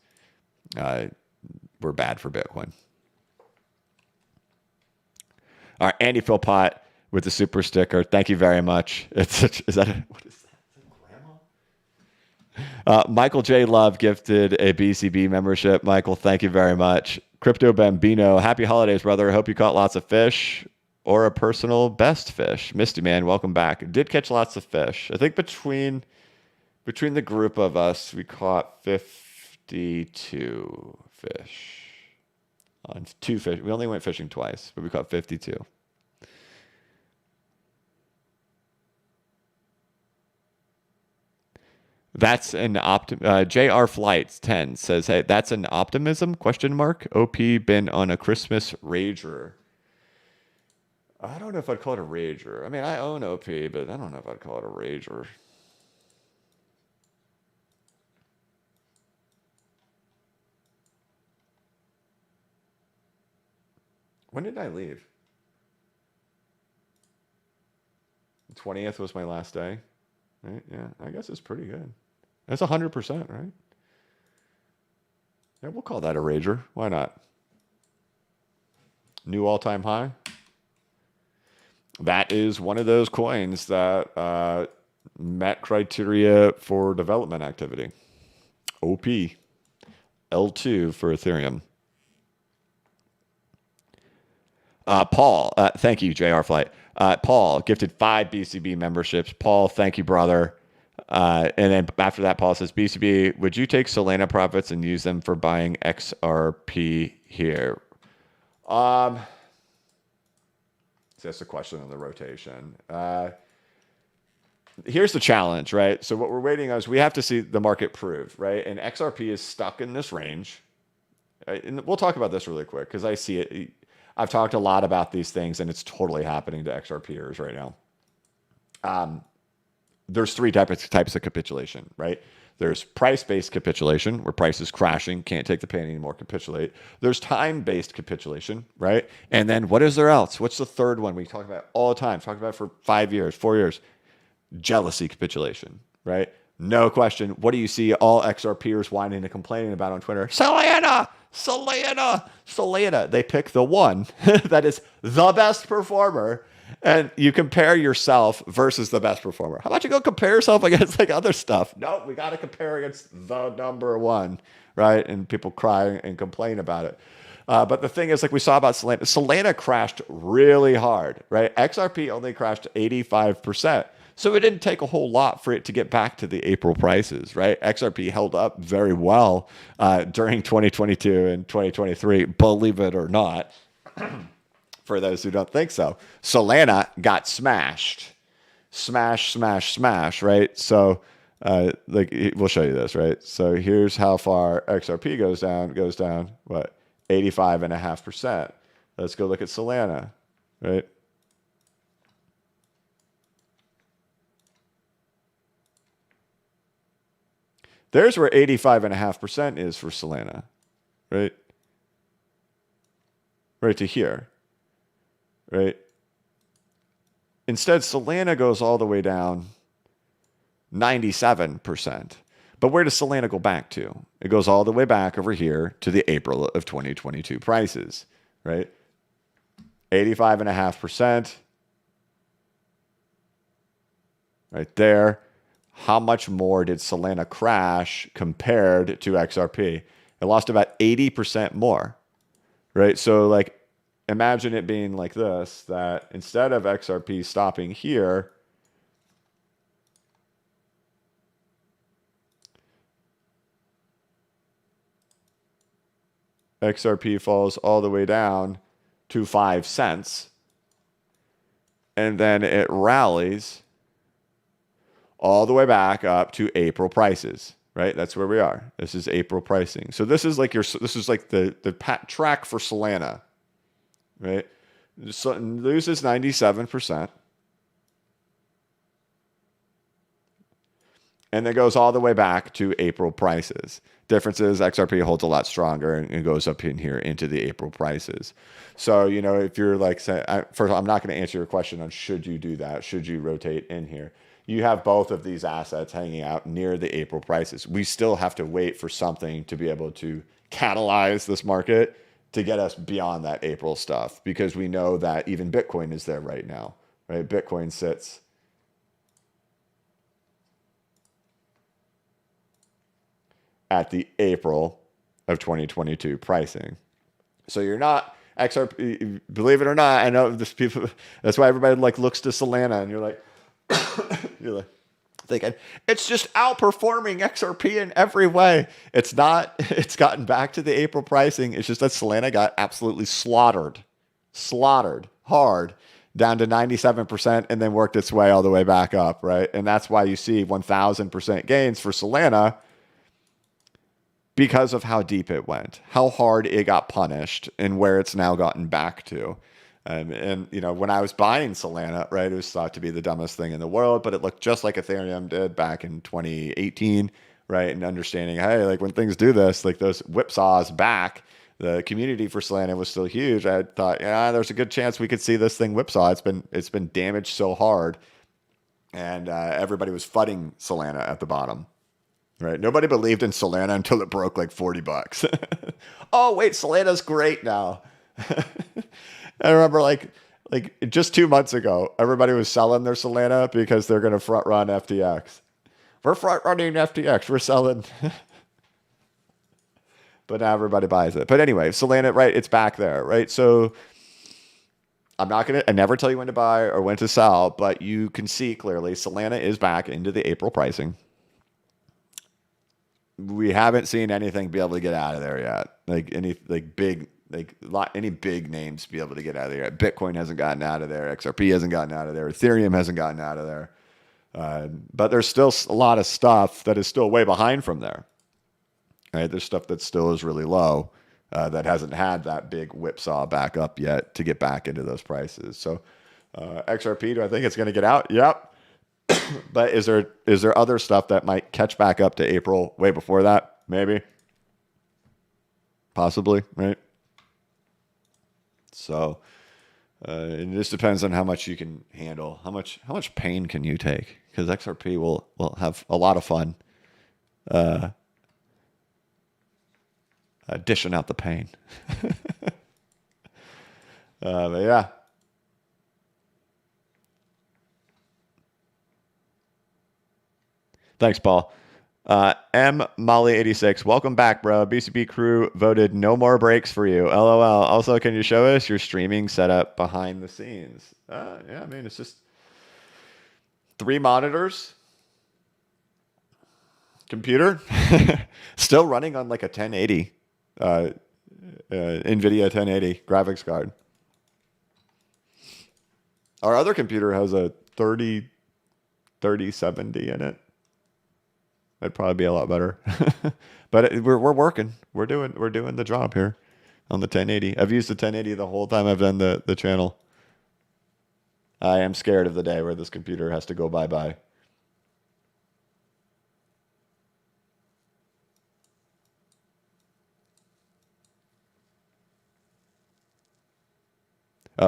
were bad for Bitcoin. All right, Andy Philpott with the super sticker. Thank you very much. What is that? Michael J. Love gifted a BCB membership. Michael, thank you very much. Crypto Bambino, happy holidays, brother. I hope you caught lots of fish or a personal best fish. Misty Man, welcome back. Did catch lots of fish. I think between the group of us, we caught 52 fish on 2 fish. We only went fishing twice, but we caught 52. That's an JR Flights 10 says, hey, that's an optimism? Question mark. OP been on a Christmas rager. I don't know if I'd call it a rager. I mean, I own OP, but I don't know if I'd call it a rager. When did I leave? The 20th was my last day. Right? Yeah, I guess it's pretty good. That's 100%, right? Yeah, we'll call that a rager. Why not? New all-time high. That is one of those coins that met criteria for development activity. OP. L2 for Ethereum. Paul, thank you, JR Flight. Paul gifted 5 BCB memberships. Paul, thank you, brother. And then after that, Paul says, BCB, would you take Solana profits and use them for buying XRP here? So that's the question on the rotation. Here's the challenge, right? So what we're waiting on is we have to see the market prove, right? And XRP is stuck in this range. And we'll talk about this really quick because I see it. I've talked a lot about these things, and it's totally happening to XRPers right now. There's 3 types of capitulation, right? There's price-based capitulation, where price is crashing, can't take the pain anymore, capitulate. There's time-based capitulation, right? And then what is there else? What's the third one we talk about all the time? Talk about it for 5 years, 4 years. Jealousy capitulation, right? No question. What do you see all XRPers whining and complaining about on Twitter? Solana! They pick the one that is the best performer, and you compare yourself versus the best performer. How about you go compare yourself against like other stuff? No, we got to compare against the number one, right? And people cry and complain about it. But the thing is, like we saw about Solana crashed really hard, right? XRP only crashed 85%. So it didn't take a whole lot for it to get back to the April prices, right? XRP held up very well during 2022 and 2023, believe it or not, for those who don't think so. Solana got smashed, right? So we'll show you this, right? So here's how far XRP goes down, what, 85.5%. Let's go look at Solana, right? There's where 85.5% is for Solana, right? Right to here, right? Instead, Solana goes all the way down 97%. But where does Solana go back to? It goes all the way back over here to the April of 2022 prices, right? 85.5%. Right there. How much more did Solana crash compared to XRP? It lost about 80% more, right? So like, imagine it being like this, that instead of XRP stopping here, XRP falls all the way down to 5 cents. and then it rallies all the way back up to April prices, right? That's where we are. This is April pricing. So this is like the track for Solana, right? So loses 97%. And then goes all the way back to April prices. Difference is XRP holds a lot stronger and goes up in here into the April prices. So, you know, if you're like, say, first of all, I'm not going to answer your question on should you do that, should you rotate in here. You have both of these assets hanging out near the April prices. We still have to wait for something to be able to catalyze this market to get us beyond that April stuff, because we know that even Bitcoin is there right now, right? Bitcoin sits at the April of 2022 pricing. So you're not XRP, believe it or not, I know this people, that's why everybody like looks to Solana and you're like, you're like thinking it's just outperforming XRP in every way. It's not, it's gotten back to the April pricing. It's just that Solana got absolutely slaughtered hard down to 97% and then worked its way all the way back up, right? And that's why you see 1000% gains for Solana, because of how deep it went, how hard it got punished, and where it's now gotten back to. And you know, when I was buying Solana, right, it was thought to be the dumbest thing in the world, but it looked just like Ethereum did back in 2018, right? And understanding, hey, like when things do this, like those whipsaws back, the community for Solana was still huge. I thought, yeah, there's a good chance we could see this thing whipsaw. It's been damaged so hard, and everybody was fudding Solana at the bottom. Right. Nobody believed in Solana until it broke like $40. Oh, wait, Solana's great now. I remember like just 2 months ago, everybody was selling their Solana because they're going to front run FTX. We're front running FTX. We're selling. But now everybody buys it. But anyway, Solana, right? It's back there, right? So I never tell you when to buy or when to sell, but you can see clearly Solana is back into the April pricing. We haven't seen anything be able to get out of there yet. Any big names be able to get out of there yet. Bitcoin hasn't gotten out of there. XRP hasn't gotten out of there. Ethereum hasn't gotten out of there. But there's still a lot of stuff that is still way behind from there. Right? There's stuff that still is really low that hasn't had that big whipsaw back up yet to get back into those prices. So XRP, do I think it's going to get out? Yep. But is there other stuff that might catch back up to April way before that? Maybe. Possibly, right? So it just depends on how much you can handle. How much pain can you take? Because XRP will have a lot of fun dishing out the pain. But yeah. Thanks, Paul. M Molly 86, welcome back, bro. BCB crew voted no more breaks for you. LOL. Also, can you show us your streaming setup behind the scenes? Yeah, I mean, it's just 3 monitors, computer, still running on like a 1080, NVIDIA 1080 graphics card. Our other computer has a 3070 in it. That'd probably be a lot better. But we're working. We're doing the job here on the 1080. I've used the 1080 the whole time I've done the channel. I am scared of the day where this computer has to go bye-bye.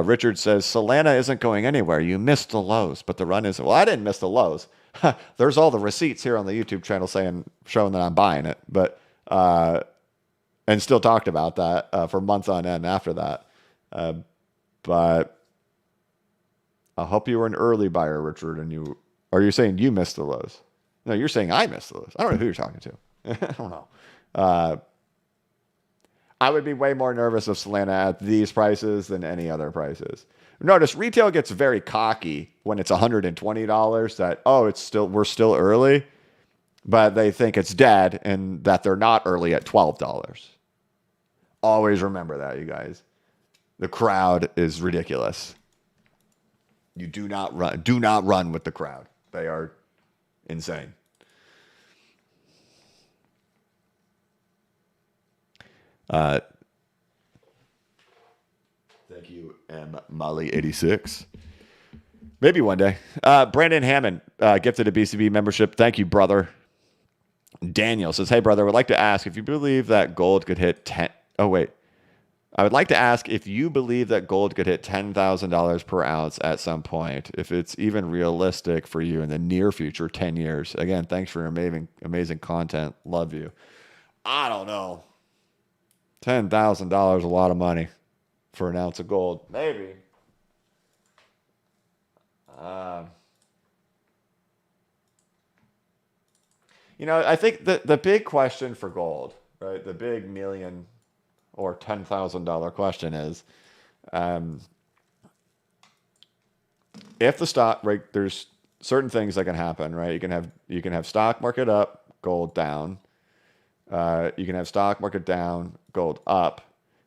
Richard says, Solana isn't going anywhere. You missed the lows, but the run isn't. Well, I didn't miss the lows. There's all the receipts here on the YouTube channel showing that I'm buying it, but and still talked about that for months on end after that. But I hope you were an early buyer, Richard, and are you saying you missed the lows? No, you're saying I missed the lows. I don't know who you're talking to. I don't know. I would be way more nervous of Solana at these prices than any other prices. Notice retail gets very cocky when it's $120 that, we're still early, but they think it's dead and that they're not early at $12. Always remember that, you guys. The crowd is ridiculous. You do not run. Do not run with the crowd. They are insane. Thank you, M. Molly86. Maybe one day. Brandon Hammond gifted a BCB membership. Thank you, brother. Daniel says, hey, brother, I would like to ask if you believe that gold could hit 10. Oh, wait. I would like to ask if you believe that gold could hit $10,000 per ounce at some point, if it's even realistic for you in the near future, 10 years. Again, thanks for your amazing content. Love you. I don't know. $10,000 a lot of money for an ounce of gold. Maybe. I think the big question for gold, right? The big million or $10,000 question is, if the stock, right? There's certain things that can happen, right? You can have stock market up, gold down. You can have stock market down, gold up,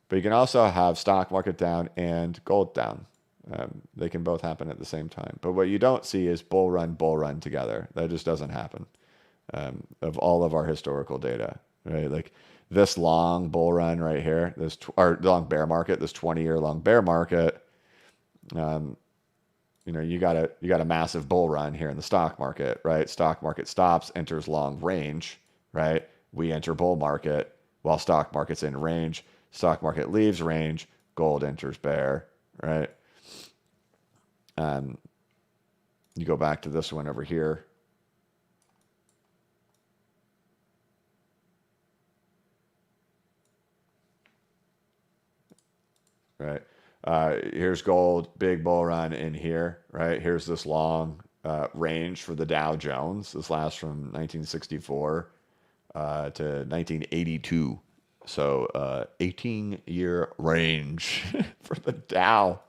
but you can also have stock market down and gold down. They can both happen at the same time. But what you don't see is bull run together. That just doesn't happen. Of all of our historical data, right? Like this long bull run right here, or long bear market, this 20-year long bear market. You got a massive bull run here in the stock market, right? Stock market stops, enters long range, right? We enter bull market while stock market's in range. Stock market leaves range, gold enters bear, right? You go back to this one over here. Right. Here's gold, big bull run in here, right? Here's this long range for the Dow Jones. This lasts from 1964 to 1982. So 18-year range for the Dow.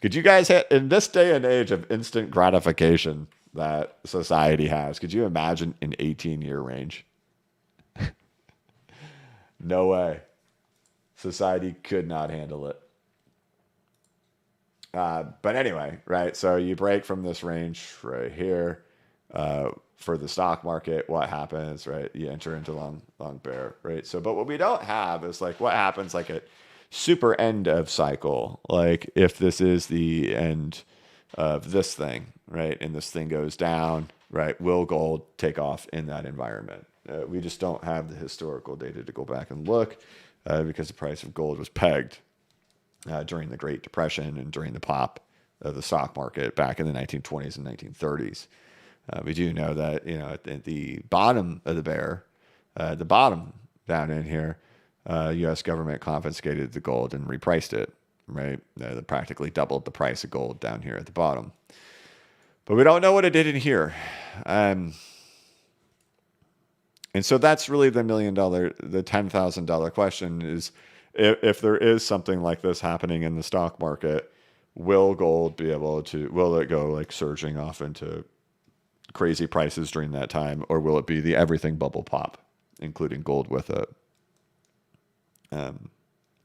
Could you guys hit, in this day and age of instant gratification that society has, could you imagine an 18-year range? No way. Society could not handle it. But anyway, right? So you break from this range right here for the stock market. What happens, right? You enter into long bear, right? So, but what we don't have is like what happens like at super end of cycle. Like if this is the end of this thing, right? And this thing goes down, right? Will gold take off in that environment? We just don't have the historical data to go back and look because the price of gold was pegged during the Great Depression and during the pop of the stock market back in the 1920s and 1930s. We do know that, at the bottom of the bear, the bottom down in here, U.S. government confiscated the gold and repriced it, right? They practically doubled the price of gold down here at the bottom. But we don't know what it did in here. And so that's really the $10,000 question is, if there is something like this happening in the stock market, will gold will it go like surging off into crazy prices during that time, or will it be the everything bubble pop, including gold with it? Right?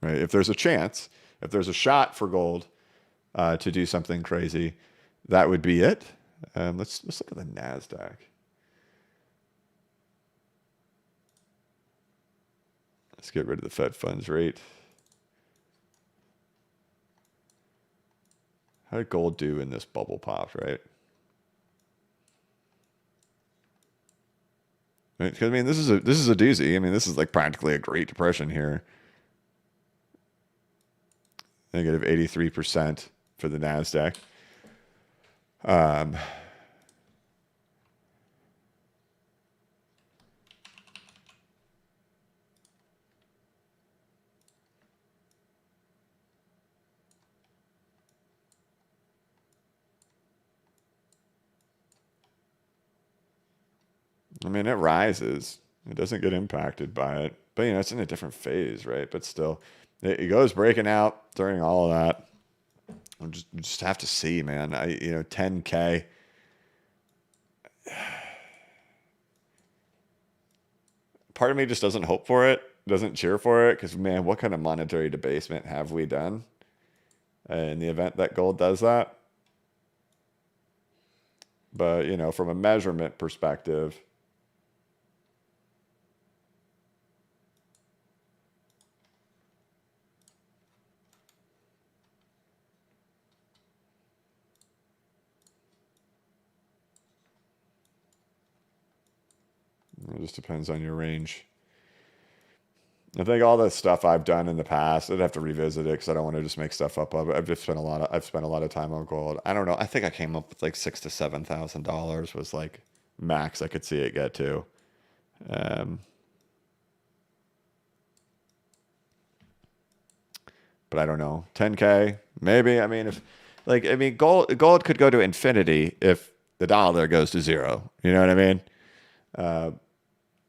If there's a chance, if there's a shot for gold to do something crazy, that would be it. Let's look at the NASDAQ. Let's get rid of the Fed funds rate. How did gold do in this bubble pop, right? Because I mean, this is a doozy. I mean, this is like practically a Great Depression here. Negative 83% for the NASDAQ. I mean, it rises. It doesn't get impacted by it. But, it's in a different phase, right? But still, it goes breaking out during all of that. We just have to see, man. 10K. Part of me just doesn't hope for it, doesn't cheer for it, because, man, what kind of monetary debasement have we done in the event that gold does that? But, from a measurement perspective, it just depends on your range. I think all the stuff I've done in the past, I'd have to revisit it because I don't want to just make stuff up. I've spent a lot of time on gold. I don't know. I think I came up with like $6,000 to $7,000 was like max I could see it get to. But I don't know. 10K, maybe. I mean, gold could go to infinity if the dollar goes to zero. You know what I mean?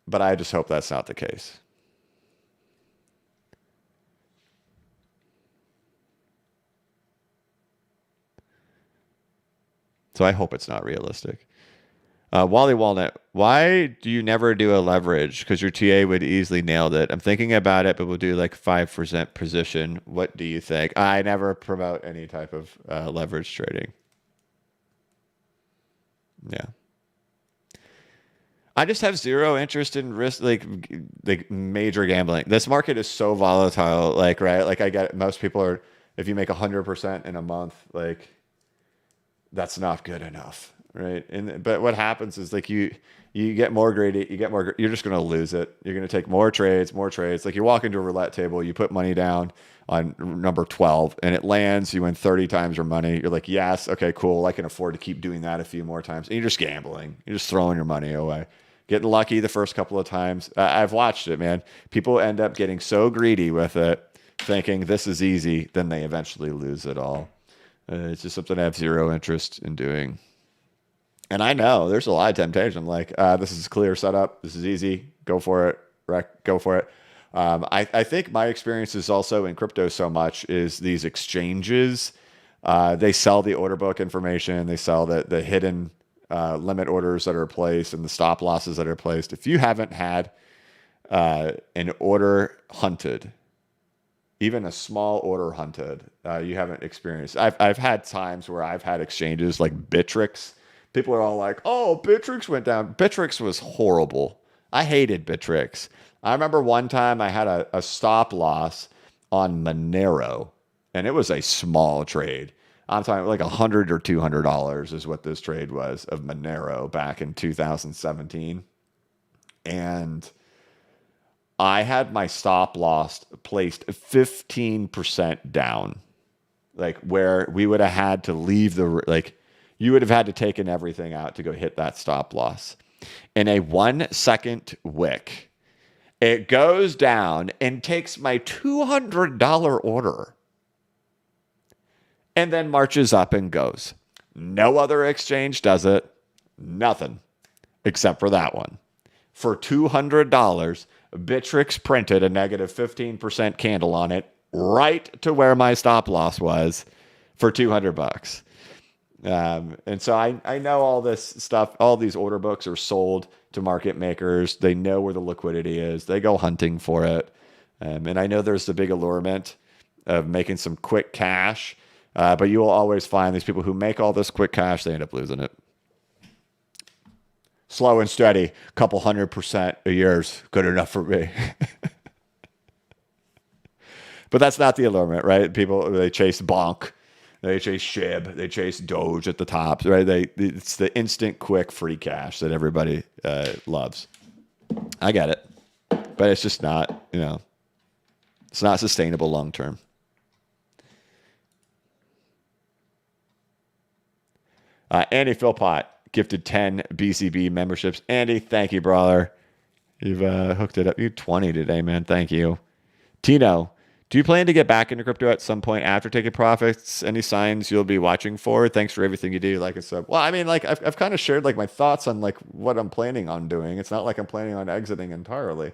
But I just hope that's not the case. So I hope it's not realistic. Wally Walnut, why do you never do a leverage? Because your TA would easily nailed it. I'm thinking about it, but we'll do like 5% position. What do you think? I never promote any type of leverage trading. Yeah. I just have zero interest in risk, like major gambling. This market is so volatile. Like, right? Like I get most people are, if you make 100% in a month, like that's not good enough, right? But what happens is like you get more greedy, you're just going to lose it. You're going to take more trades. Like you walk into a roulette table, you put money down on number 12 and it lands, you win 30 times your money. You're like, yes, okay, cool. I can afford to keep doing that a few more times. And you're just gambling. You're just throwing your money away. Getting lucky the first couple of times. I've watched it, man. People end up getting so greedy with it, thinking this is easy, then they eventually lose it all. It's just something I have zero interest in doing. And I know there's a lot of temptation. I'm like, this is a clear setup. This is easy. Go for it. Go for it. I think my experience is also in crypto so much is these exchanges. They sell the order book information. They sell the hidden limit orders that are placed and the stop losses that are placed. If you haven't had an order hunted, even a small order hunted, you haven't experienced. I've had times where I've had exchanges like Bittrex. People are all like, "Oh, Bittrex went down." Bittrex was horrible. I hated Bittrex. I remember one time I had a stop loss on Monero, and it was a small trade. I'm talking like $100 or $200 is what this trade was of Monero back in 2017, and I had my stop loss placed 15% down, like where we would have had to leave you would have had to taken everything out to go hit that stop loss. In a 1 second wick, it goes down and takes my $200 order and then marches up and goes. No other exchange does it. Nothing except for that one. For $200, Bittrex printed a negative 15% candle on it right to where my stop loss was for $200. And so I know all this stuff. All these order books are sold to market makers. They know where the liquidity is. They go hunting for it. And I know there's the big allurement of making some quick cash. But you will always find these people who make all this quick cash, they end up losing it. Slow and steady, couple 100% a year is good enough for me. But that's not the allurement, right? People, they chase bonk, they chase SHIB, they chase Doge at the top, right? It's the instant, quick, free cash that everybody loves. I get it, but it's just not, it's not sustainable long term. Andy Philpott gifted 10 BCB memberships. Andy, thank you, brother. You've hooked it up. You 20 today, man. Thank you. Tino, do you plan to get back into crypto at some point after taking profits? Any signs you'll be watching for? Thanks for everything you do. Like I said, well, I mean, like I've kind of shared like my thoughts on like what I'm planning on doing. It's not like I'm planning on exiting entirely.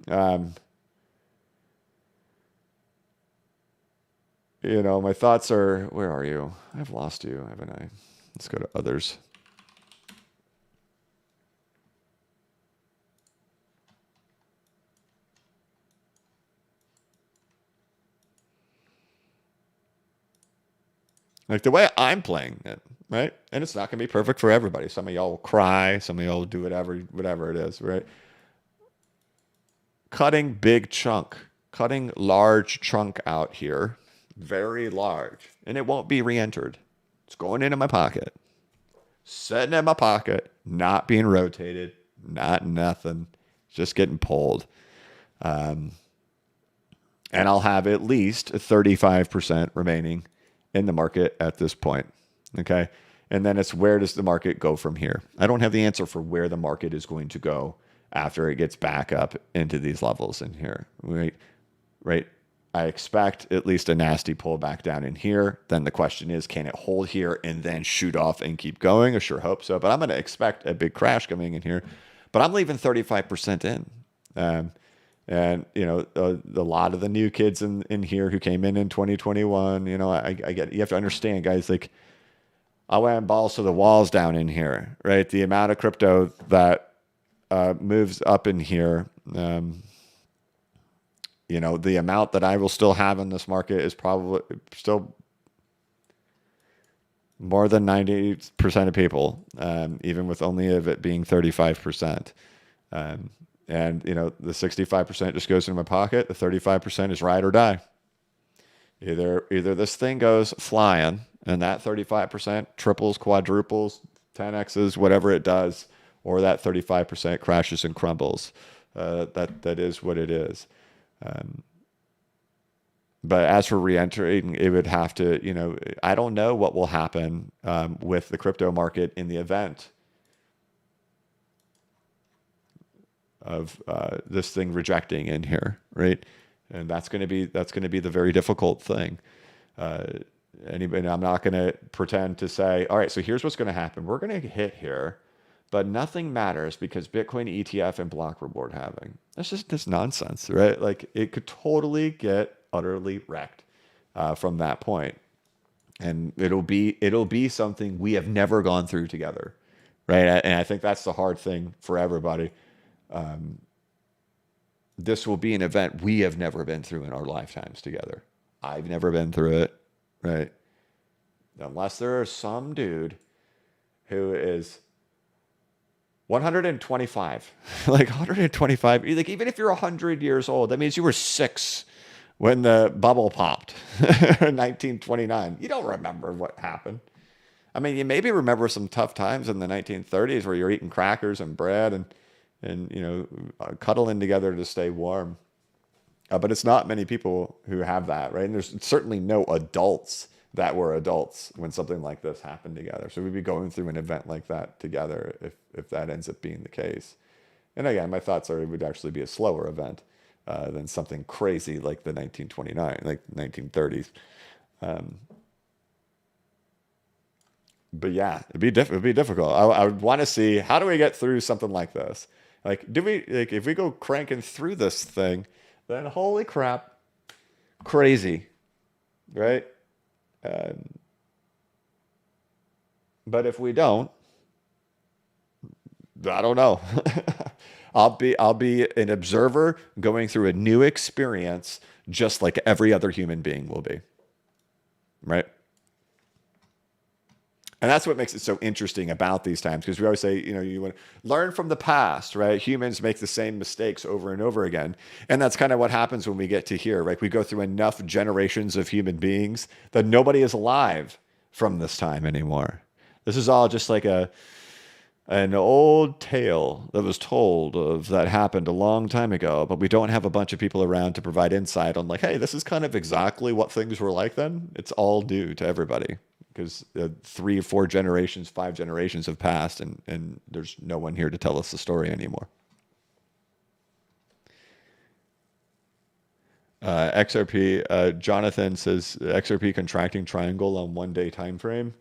My thoughts are, where are you? I've lost you, haven't I? Let's go to others. Like the way I'm playing it, right? And it's not going to be perfect for everybody. Some of y'all will cry. Some of y'all will do whatever it is, right? Cutting large chunk out here, very large, and it won't be re-entered. It's going into my pocket, sitting in my pocket, not being rotated, not nothing, just getting pulled. And I'll have at least 35% remaining in the market at this point. Okay. And then it's where does the market go from here? I don't have the answer for where the market is going to go after it gets back up into these levels in here. Right. I expect at least a nasty pullback down in here. Then the question is, can it hold here and then shoot off and keep going? I sure hope so. But I'm going to expect a big crash coming in here. But I'm leaving 35% in. And, you know, a lot of the new kids in here who came in 2021, you know, I get, you have to understand, guys, like, I went balls to the walls down in here, right? The amount of crypto that moves up in here, you know, the amount that I will still have in this market is probably still more than 90% of people, even with only of it being 35%. And, you know, the 65% just goes into my pocket. The 35% is ride or die. Either this thing goes flying and that 35% triples, quadruples, 10x's, whatever it does, or that 35% crashes and crumbles. That is what it is. But as for re-entering, it would have to, you know, I don't know what will happen with the crypto market in the event of this thing rejecting in here, right? And that's going to be the very difficult thing. And I'm not going to pretend to say, all right, so here's what's going to happen. We're going to hit here, but nothing matters because Bitcoin ETF and block reward halving. That's just this nonsense, right? Like it could totally get utterly wrecked from that point, and it'll be something we have never gone through together, right? And I think that's the hard thing for everybody. This will be an event we have never been through in our lifetimes together. I've never been through it, right? Unless there is some dude who is 125, like 125, like even if you're 100 years old, that means you were 6 when the bubble popped in 1929. You don't remember what happened. I mean, you maybe remember some tough times in the 1930s where you're eating crackers and bread and you know, cuddling together to stay warm. But it's not many people who have that, right? And there's certainly no adults that were adults when something like this happened together. So we'd be going through an event like that together if that ends up being the case. And again, my thoughts are it would actually be a slower event than something crazy like the 1929, like 1930s. But yeah, it'd be difficult. I would want to see, how do we get through something like this? Like, if we go cranking through this thing, then holy crap, crazy, right? But if we don't, I don't know. I'll be an observer going through a new experience, just like every other human being will be, right? And that's what makes it so interesting about these times, because we always say, you know, you want to learn from the past, right? Humans make the same mistakes over and over again. And that's kind of what happens when we get to here, right? We go through enough generations of human beings that nobody is alive from this time anymore. This is all just like an old tale that was told of that happened a long time ago, but we don't have a bunch of people around to provide insight on like, hey, this is kind of exactly what things were like then. It's all due to everybody. Because 3 or 4 generations, 5 generations have passed, and there's no one here to tell us the story anymore. XRP, Jonathan says XRP contracting triangle on 1-day time frame.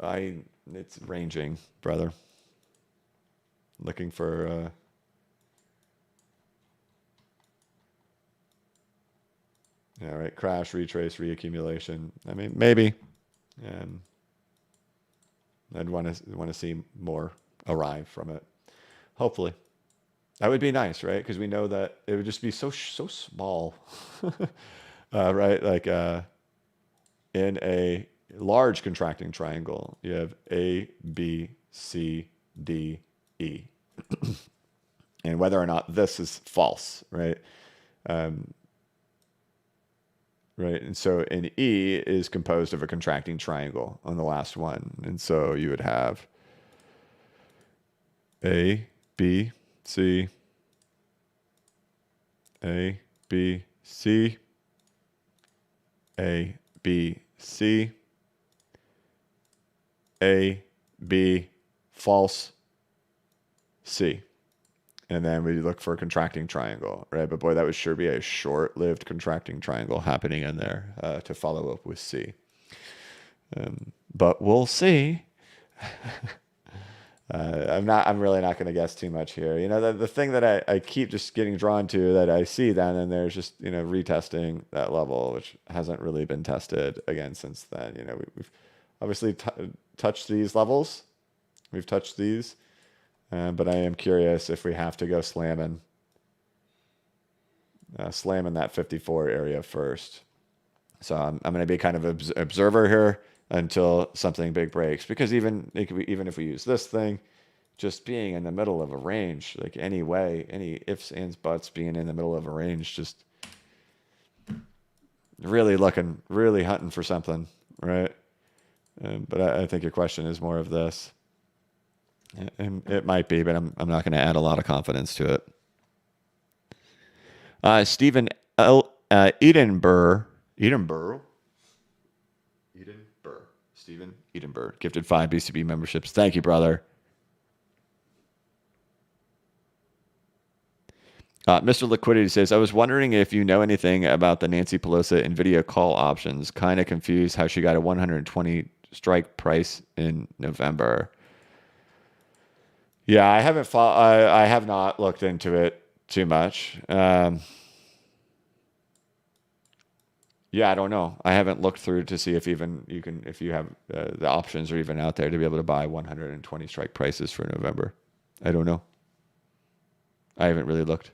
It's ranging, brother. Looking for all right, crash, retrace, reaccumulation. I mean, maybe. I'd want to see more arrive from it. Hopefully, that would be nice, right? Because we know that it would just be so small, right? Like in a large contracting triangle, you have A, B, C, D, E. And whether or not this is false, right? Right. And so an E is composed of a contracting triangle on the last one. And so you would have A, B, C, A, B, C, A, B, C, A, B, false, C. And then we look for a contracting triangle, right? But boy, that would sure be a short-lived contracting triangle happening in there to follow up with C. But we'll see. I'm really not going to guess too much here. You know, the thing that I keep just getting drawn to that I see then and there's just, you know, retesting that level, which hasn't really been tested again since then. You know, we've obviously touched these levels. We've touched these. But I am curious if we have to go slamming that 54 area first. So I'm going to be kind of an observer here until something big breaks. Because even if we use this thing, just being in the middle of a range, like any ifs, ands, buts being in the middle of a range, just really hunting for something, right? But I think your question is more of this. And it might be, but I'm not going to add a lot of confidence to it. Stephen Edenburr, Stephen Edenburr, gifted 5 BCB memberships. Thank you, brother. Mr. Liquidity says, I was wondering if you know anything about the Nancy Pelosi NVIDIA call options. Kind of confused how she got a 120 strike price in November. Yeah, I have not looked into it too much. Yeah, I don't know. I haven't looked through to see if you have the options are even out there to be able to buy 120 strike prices for November. I don't know. I haven't really looked.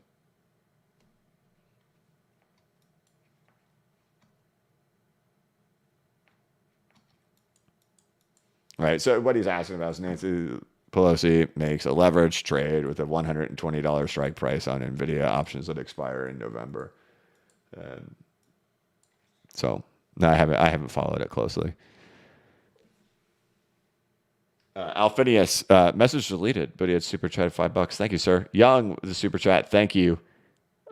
Right. So what he's asking about is Nancy Pelosi makes a leverage trade with a $120 strike price on NVIDIA options that expire in November. So no, I haven't followed it closely. Alphinius, message deleted, but he had super chat $5. Thank you, sir. Young, the super chat. Thank you.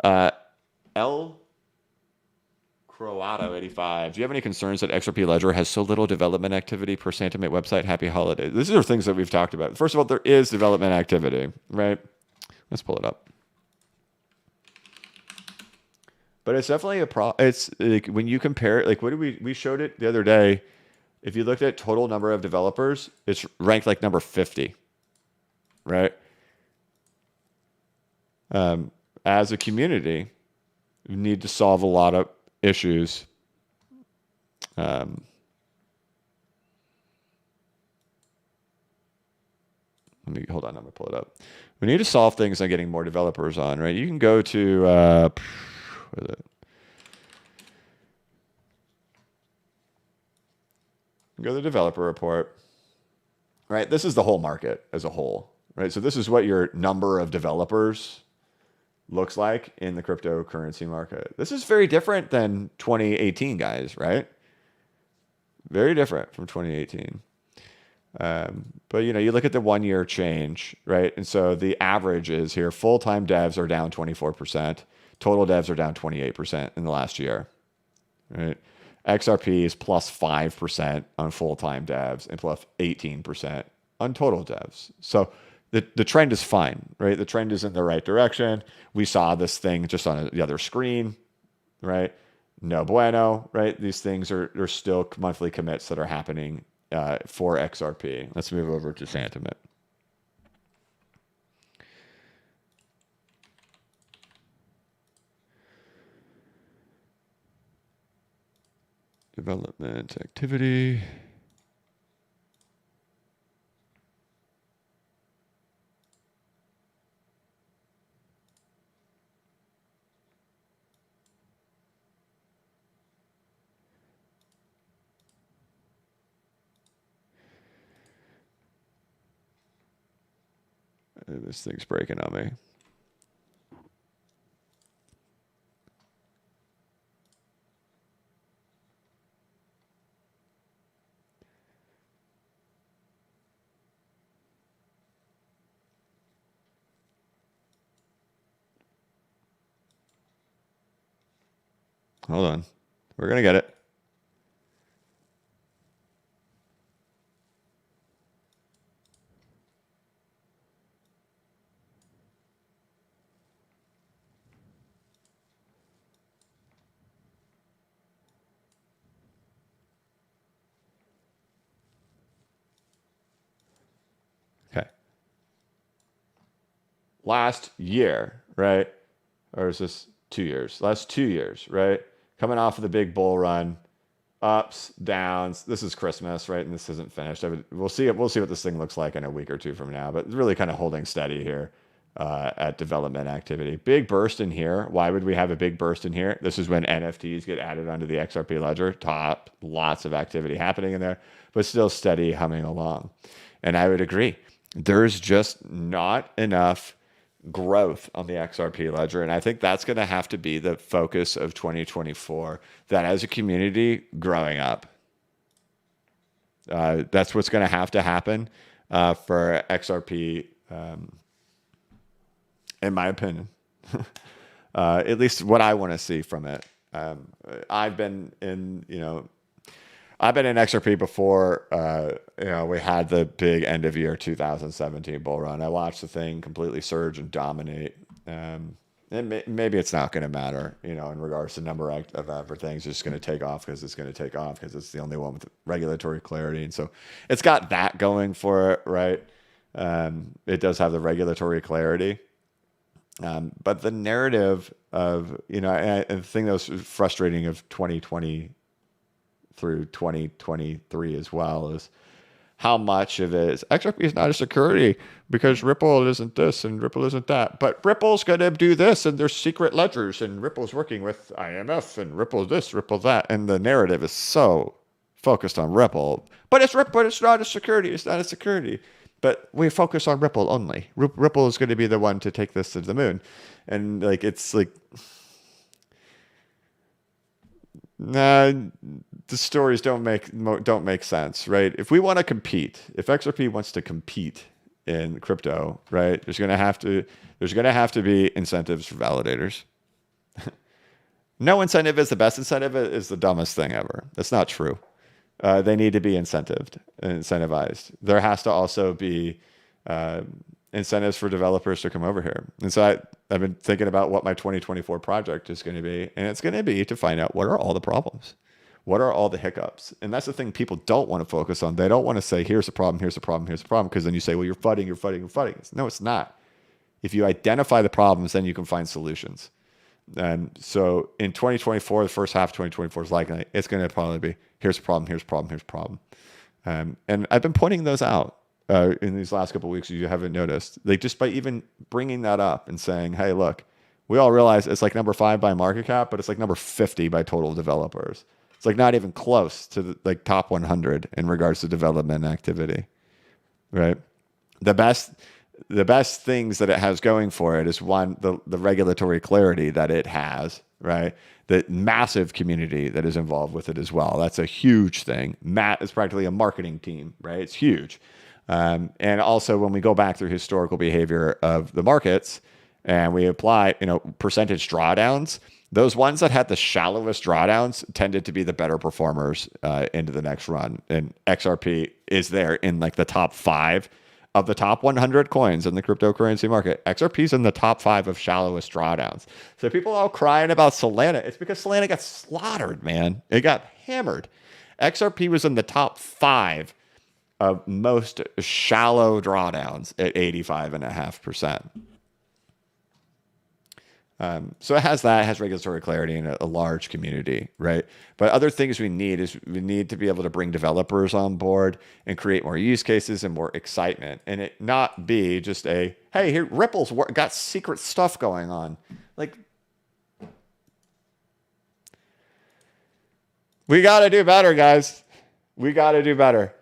L Croato 85. Do you have any concerns that XRP Ledger has so little development activity per Santiment website? Happy holidays. These are things that we've talked about. First of all, there is development activity, right? Let's pull it up. But it's definitely it's like when you compare, like what did we showed it the other day. If you looked at total number of developers, it's ranked like number 50, right? As a community, we need to solve a lot of issues. Let me hold on. I'm gonna pull it up. We need to solve things on getting more developers on, right? You can go to where is it? Go to the developer report, right? This is the whole market as a whole, right? So this is what your number of developers looks like in the cryptocurrency market. This is very different than 2018, guys, right? Very different from 2018. But you know, you look at the 1 year change, right? And so the average is here: full-time devs are down 24%, total devs are down 28% in the last year, right? XRP is plus 5% on full-time devs and plus 18% on total devs. So the trend is fine, right? The trend is in the right direction. We saw this thing just on the other screen, right? No bueno, right? These things are still monthly commits that are happening for XRP. Let's move over to Santiment. Development activity. This thing's breaking on me. Hold on. We're going to get it. Okay. Last year, right? Or is this 2 years? Last 2 years, right? Coming off of the big bull run, ups, downs. This is Christmas, right? And this isn't finished. We'll see. We'll see what this thing looks like in a week or two from now. But really, kind of holding steady here at development activity. Big burst in here. Why would we have a big burst in here? This is when NFTs get added onto the XRP ledger. Top, lots of activity happening in there, but still steady, humming along. And I would agree. There's just not enough growth on the XRP ledger. And I think that's going to have to be the focus of 2024, that as a community growing up, that's what's going to happen for XRP, in my opinion, at least what I want to see from it. I've been in XRP before, we had the big end of year 2017 bull run. I watched the thing completely surge and dominate. And maybe it's not going to matter, in regards to number of things. It's just going to take off because it's going to take off because it's the only one with regulatory clarity. And so it's got that going for it, right? It does have the regulatory clarity. But the narrative of, and the thing that was frustrating of 2020 through 2023 as well is how much of it is XRP is not a security because Ripple isn't this and Ripple isn't that. But Ripple's going to do this and there's secret ledgers and Ripple's working with IMF and Ripple this, Ripple that. And the narrative is so focused on Ripple. But it's Ripple, but it's not a security. It's not a security. But we focus on Ripple only. Ripple is going to be the one to take this to the moon. And it's like, nah, the stories don't make sense, right? If we want to compete, if XRP wants to compete in crypto, right, there's going to have to be incentives for validators. No incentive is the best incentive is the dumbest thing ever. That's not true. They need to be incentivized. There has to also be incentives for developers to come over here. And so I've been thinking about what my 2024 project is going to be, and it's going to be to find out what are all the problems, what are all the hiccups. And that's the thing people don't want to focus on. They don't want to say, here's a problem, here's a problem, here's a problem, because then you say, well, you're fighting. No, it's not. If you identify the problems, then you can find solutions. And so in 2024, the first half of 2024 is likely, it's going to probably be, here's a problem, here's a problem, here's a problem. And I've been pointing those out in these last couple of weeks. You haven't noticed, just by even bringing that up and saying, hey, look, we all realize it's like number 5 by market cap, but it's like number 50 by total developers. It's like not even close to the top 100 in regards to development activity, right? The best things that it has going for it is one, the regulatory clarity that it has, right? The massive community that is involved with it as well. That's a huge thing. Matt is practically a marketing team, right? It's huge. And also when we go back through historical behavior of the markets and we apply, percentage drawdowns, those ones that had the shallowest drawdowns tended to be the better performers into the next run. And XRP is there in the top 5 of the top 100 coins in the cryptocurrency market. XRP is in the top 5 of shallowest drawdowns. So people are all crying about Solana. It's because Solana got slaughtered, man. It got hammered. XRP was in the top 5 of most shallow drawdowns at 85.5%. So it has that, it has regulatory clarity and a large community, right? But other things we need to be able to bring developers on board and create more use cases and more excitement, and it not be just hey, here Ripple's got secret stuff going on. We got to do better, guys. We got to do better.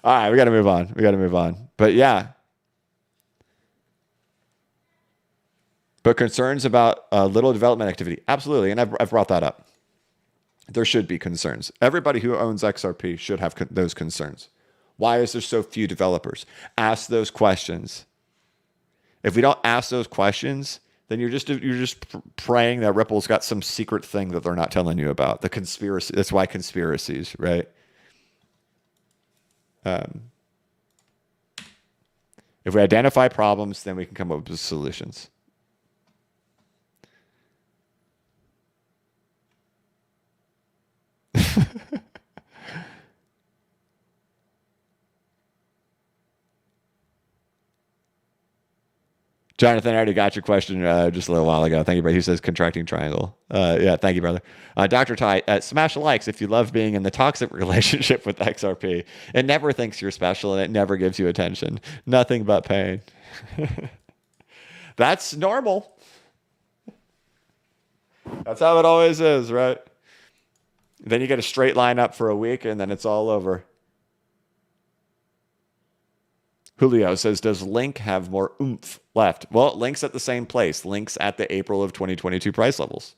All right, we got to move on. But yeah. But concerns about little development activity. Absolutely. And I've brought that up. There should be concerns. Everybody who owns XRP should have those concerns. Why is there so few developers? Ask those questions. If we don't ask those questions, then you're just praying that Ripple's got some secret thing that they're not telling you about. The conspiracy. That's why conspiracies, right? If we identify problems, then we can come up with solutions. Jonathan, I already got your question just a little while ago. Thank you, brother. He says contracting triangle. Yeah, thank you, brother. Dr. Ty, smash likes if you love being in the toxic relationship with XRP. It never thinks you're special and it never gives you attention. Nothing but pain. That's normal. That's how it always is, right? Then you get a straight line up for a week and then it's all over. Julio says, does Link have more oomph left? Well, Link's at the same place. Link's at the April of 2022 price levels.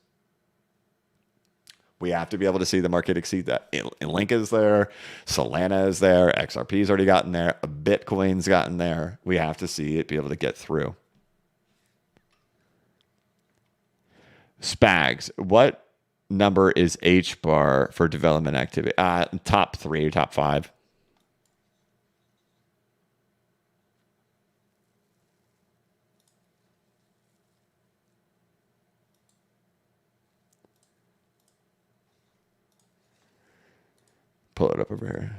We have to be able to see the market exceed that. Link is there. Solana is there. XRP's already gotten there. Bitcoin's gotten there. We have to see it be able to get through. Spags, what number is H bar for development activity? Top 3 or top 5. Pull it up over here.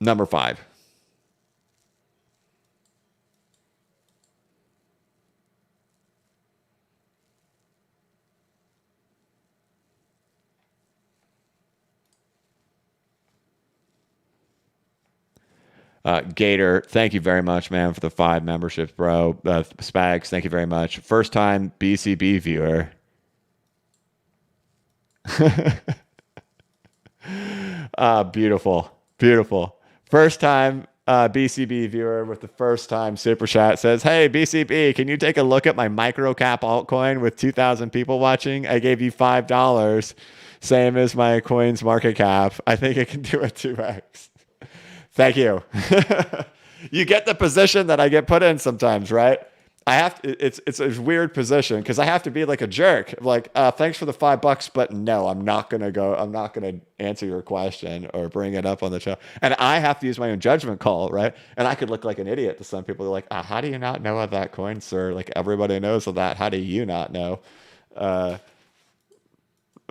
Number 5. Gator, thank you very much, man, for the 5 memberships, bro. Spags, thank you very much. First time BCB viewer. Beautiful. Beautiful. First time BCB viewer with the first time super chat says, hey, BCB, can you take a look at my microcap altcoin with 2,000 people watching? I gave you $5, same as my coin's market cap. I think it can do a 2x. Thank you. You get the position that I get put in sometimes, right? I have to, it's a weird position because I have to be like a jerk. Like, thanks for the $5, but no, I'm not going to answer your question or bring it up on the show. And I have to use my own judgment call, right? And I could look like an idiot to some people. They're like, how do you not know of that coin, sir? Like, everybody knows of that. How do you not know?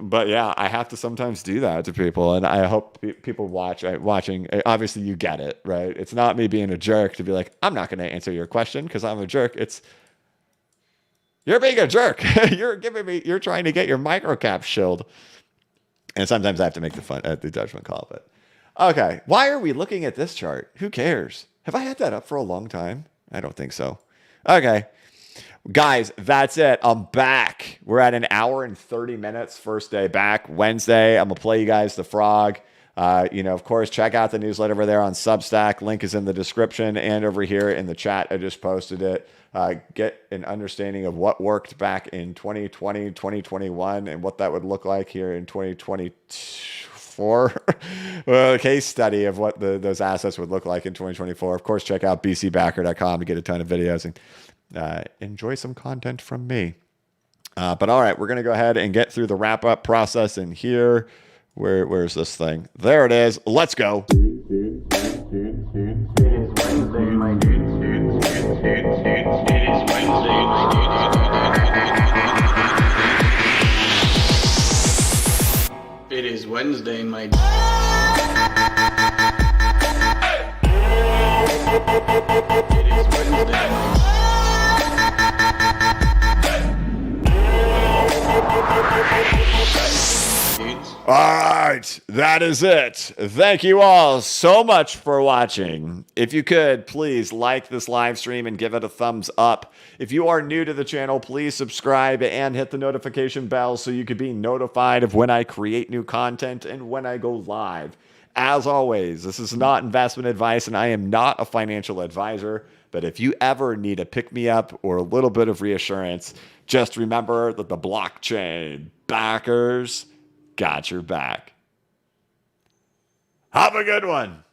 But yeah, I have to sometimes do that to people, and I hope people watching. Obviously, you get it, right? It's not me being a jerk to be like, I'm not going to answer your question because I'm a jerk. It's you're being a jerk. You're trying to get your microcap shilled, and sometimes I have to make the judgment call. But okay, why are we looking at this chart? Who cares? Have I had that up for a long time? I don't think so. Okay. Guys, that's it. I'm back. We're at an hour and 30 minutes. First day back. Wednesday, I'm going to play you guys the frog. Of course, check out the newsletter over there on Substack. Link is in the description and over here in the chat. I just posted it. Get an understanding of what worked back in 2020, 2021, and what that would look like here in 2024. Well, a case study of what those assets would look like in 2024. Of course, check out bcbacker.com to get a ton of videos and enjoy some content from me. But all right, we're going to go ahead and get through the wrap up process in here. Where's this thing? There it is. Let's go. It is Wednesday, my It is Wednesday, All right, that is it. Thank you all so much for watching. If you could, please like this live stream and give it a thumbs up. If you are new to the channel, please subscribe and hit the notification bell so you can be notified of when I create new content and when I go live. As always, this is not investment advice and I am not a financial advisor, but if you ever need a pick-me-up or a little bit of reassurance, just remember that the blockchain backers got your back. Have a good one.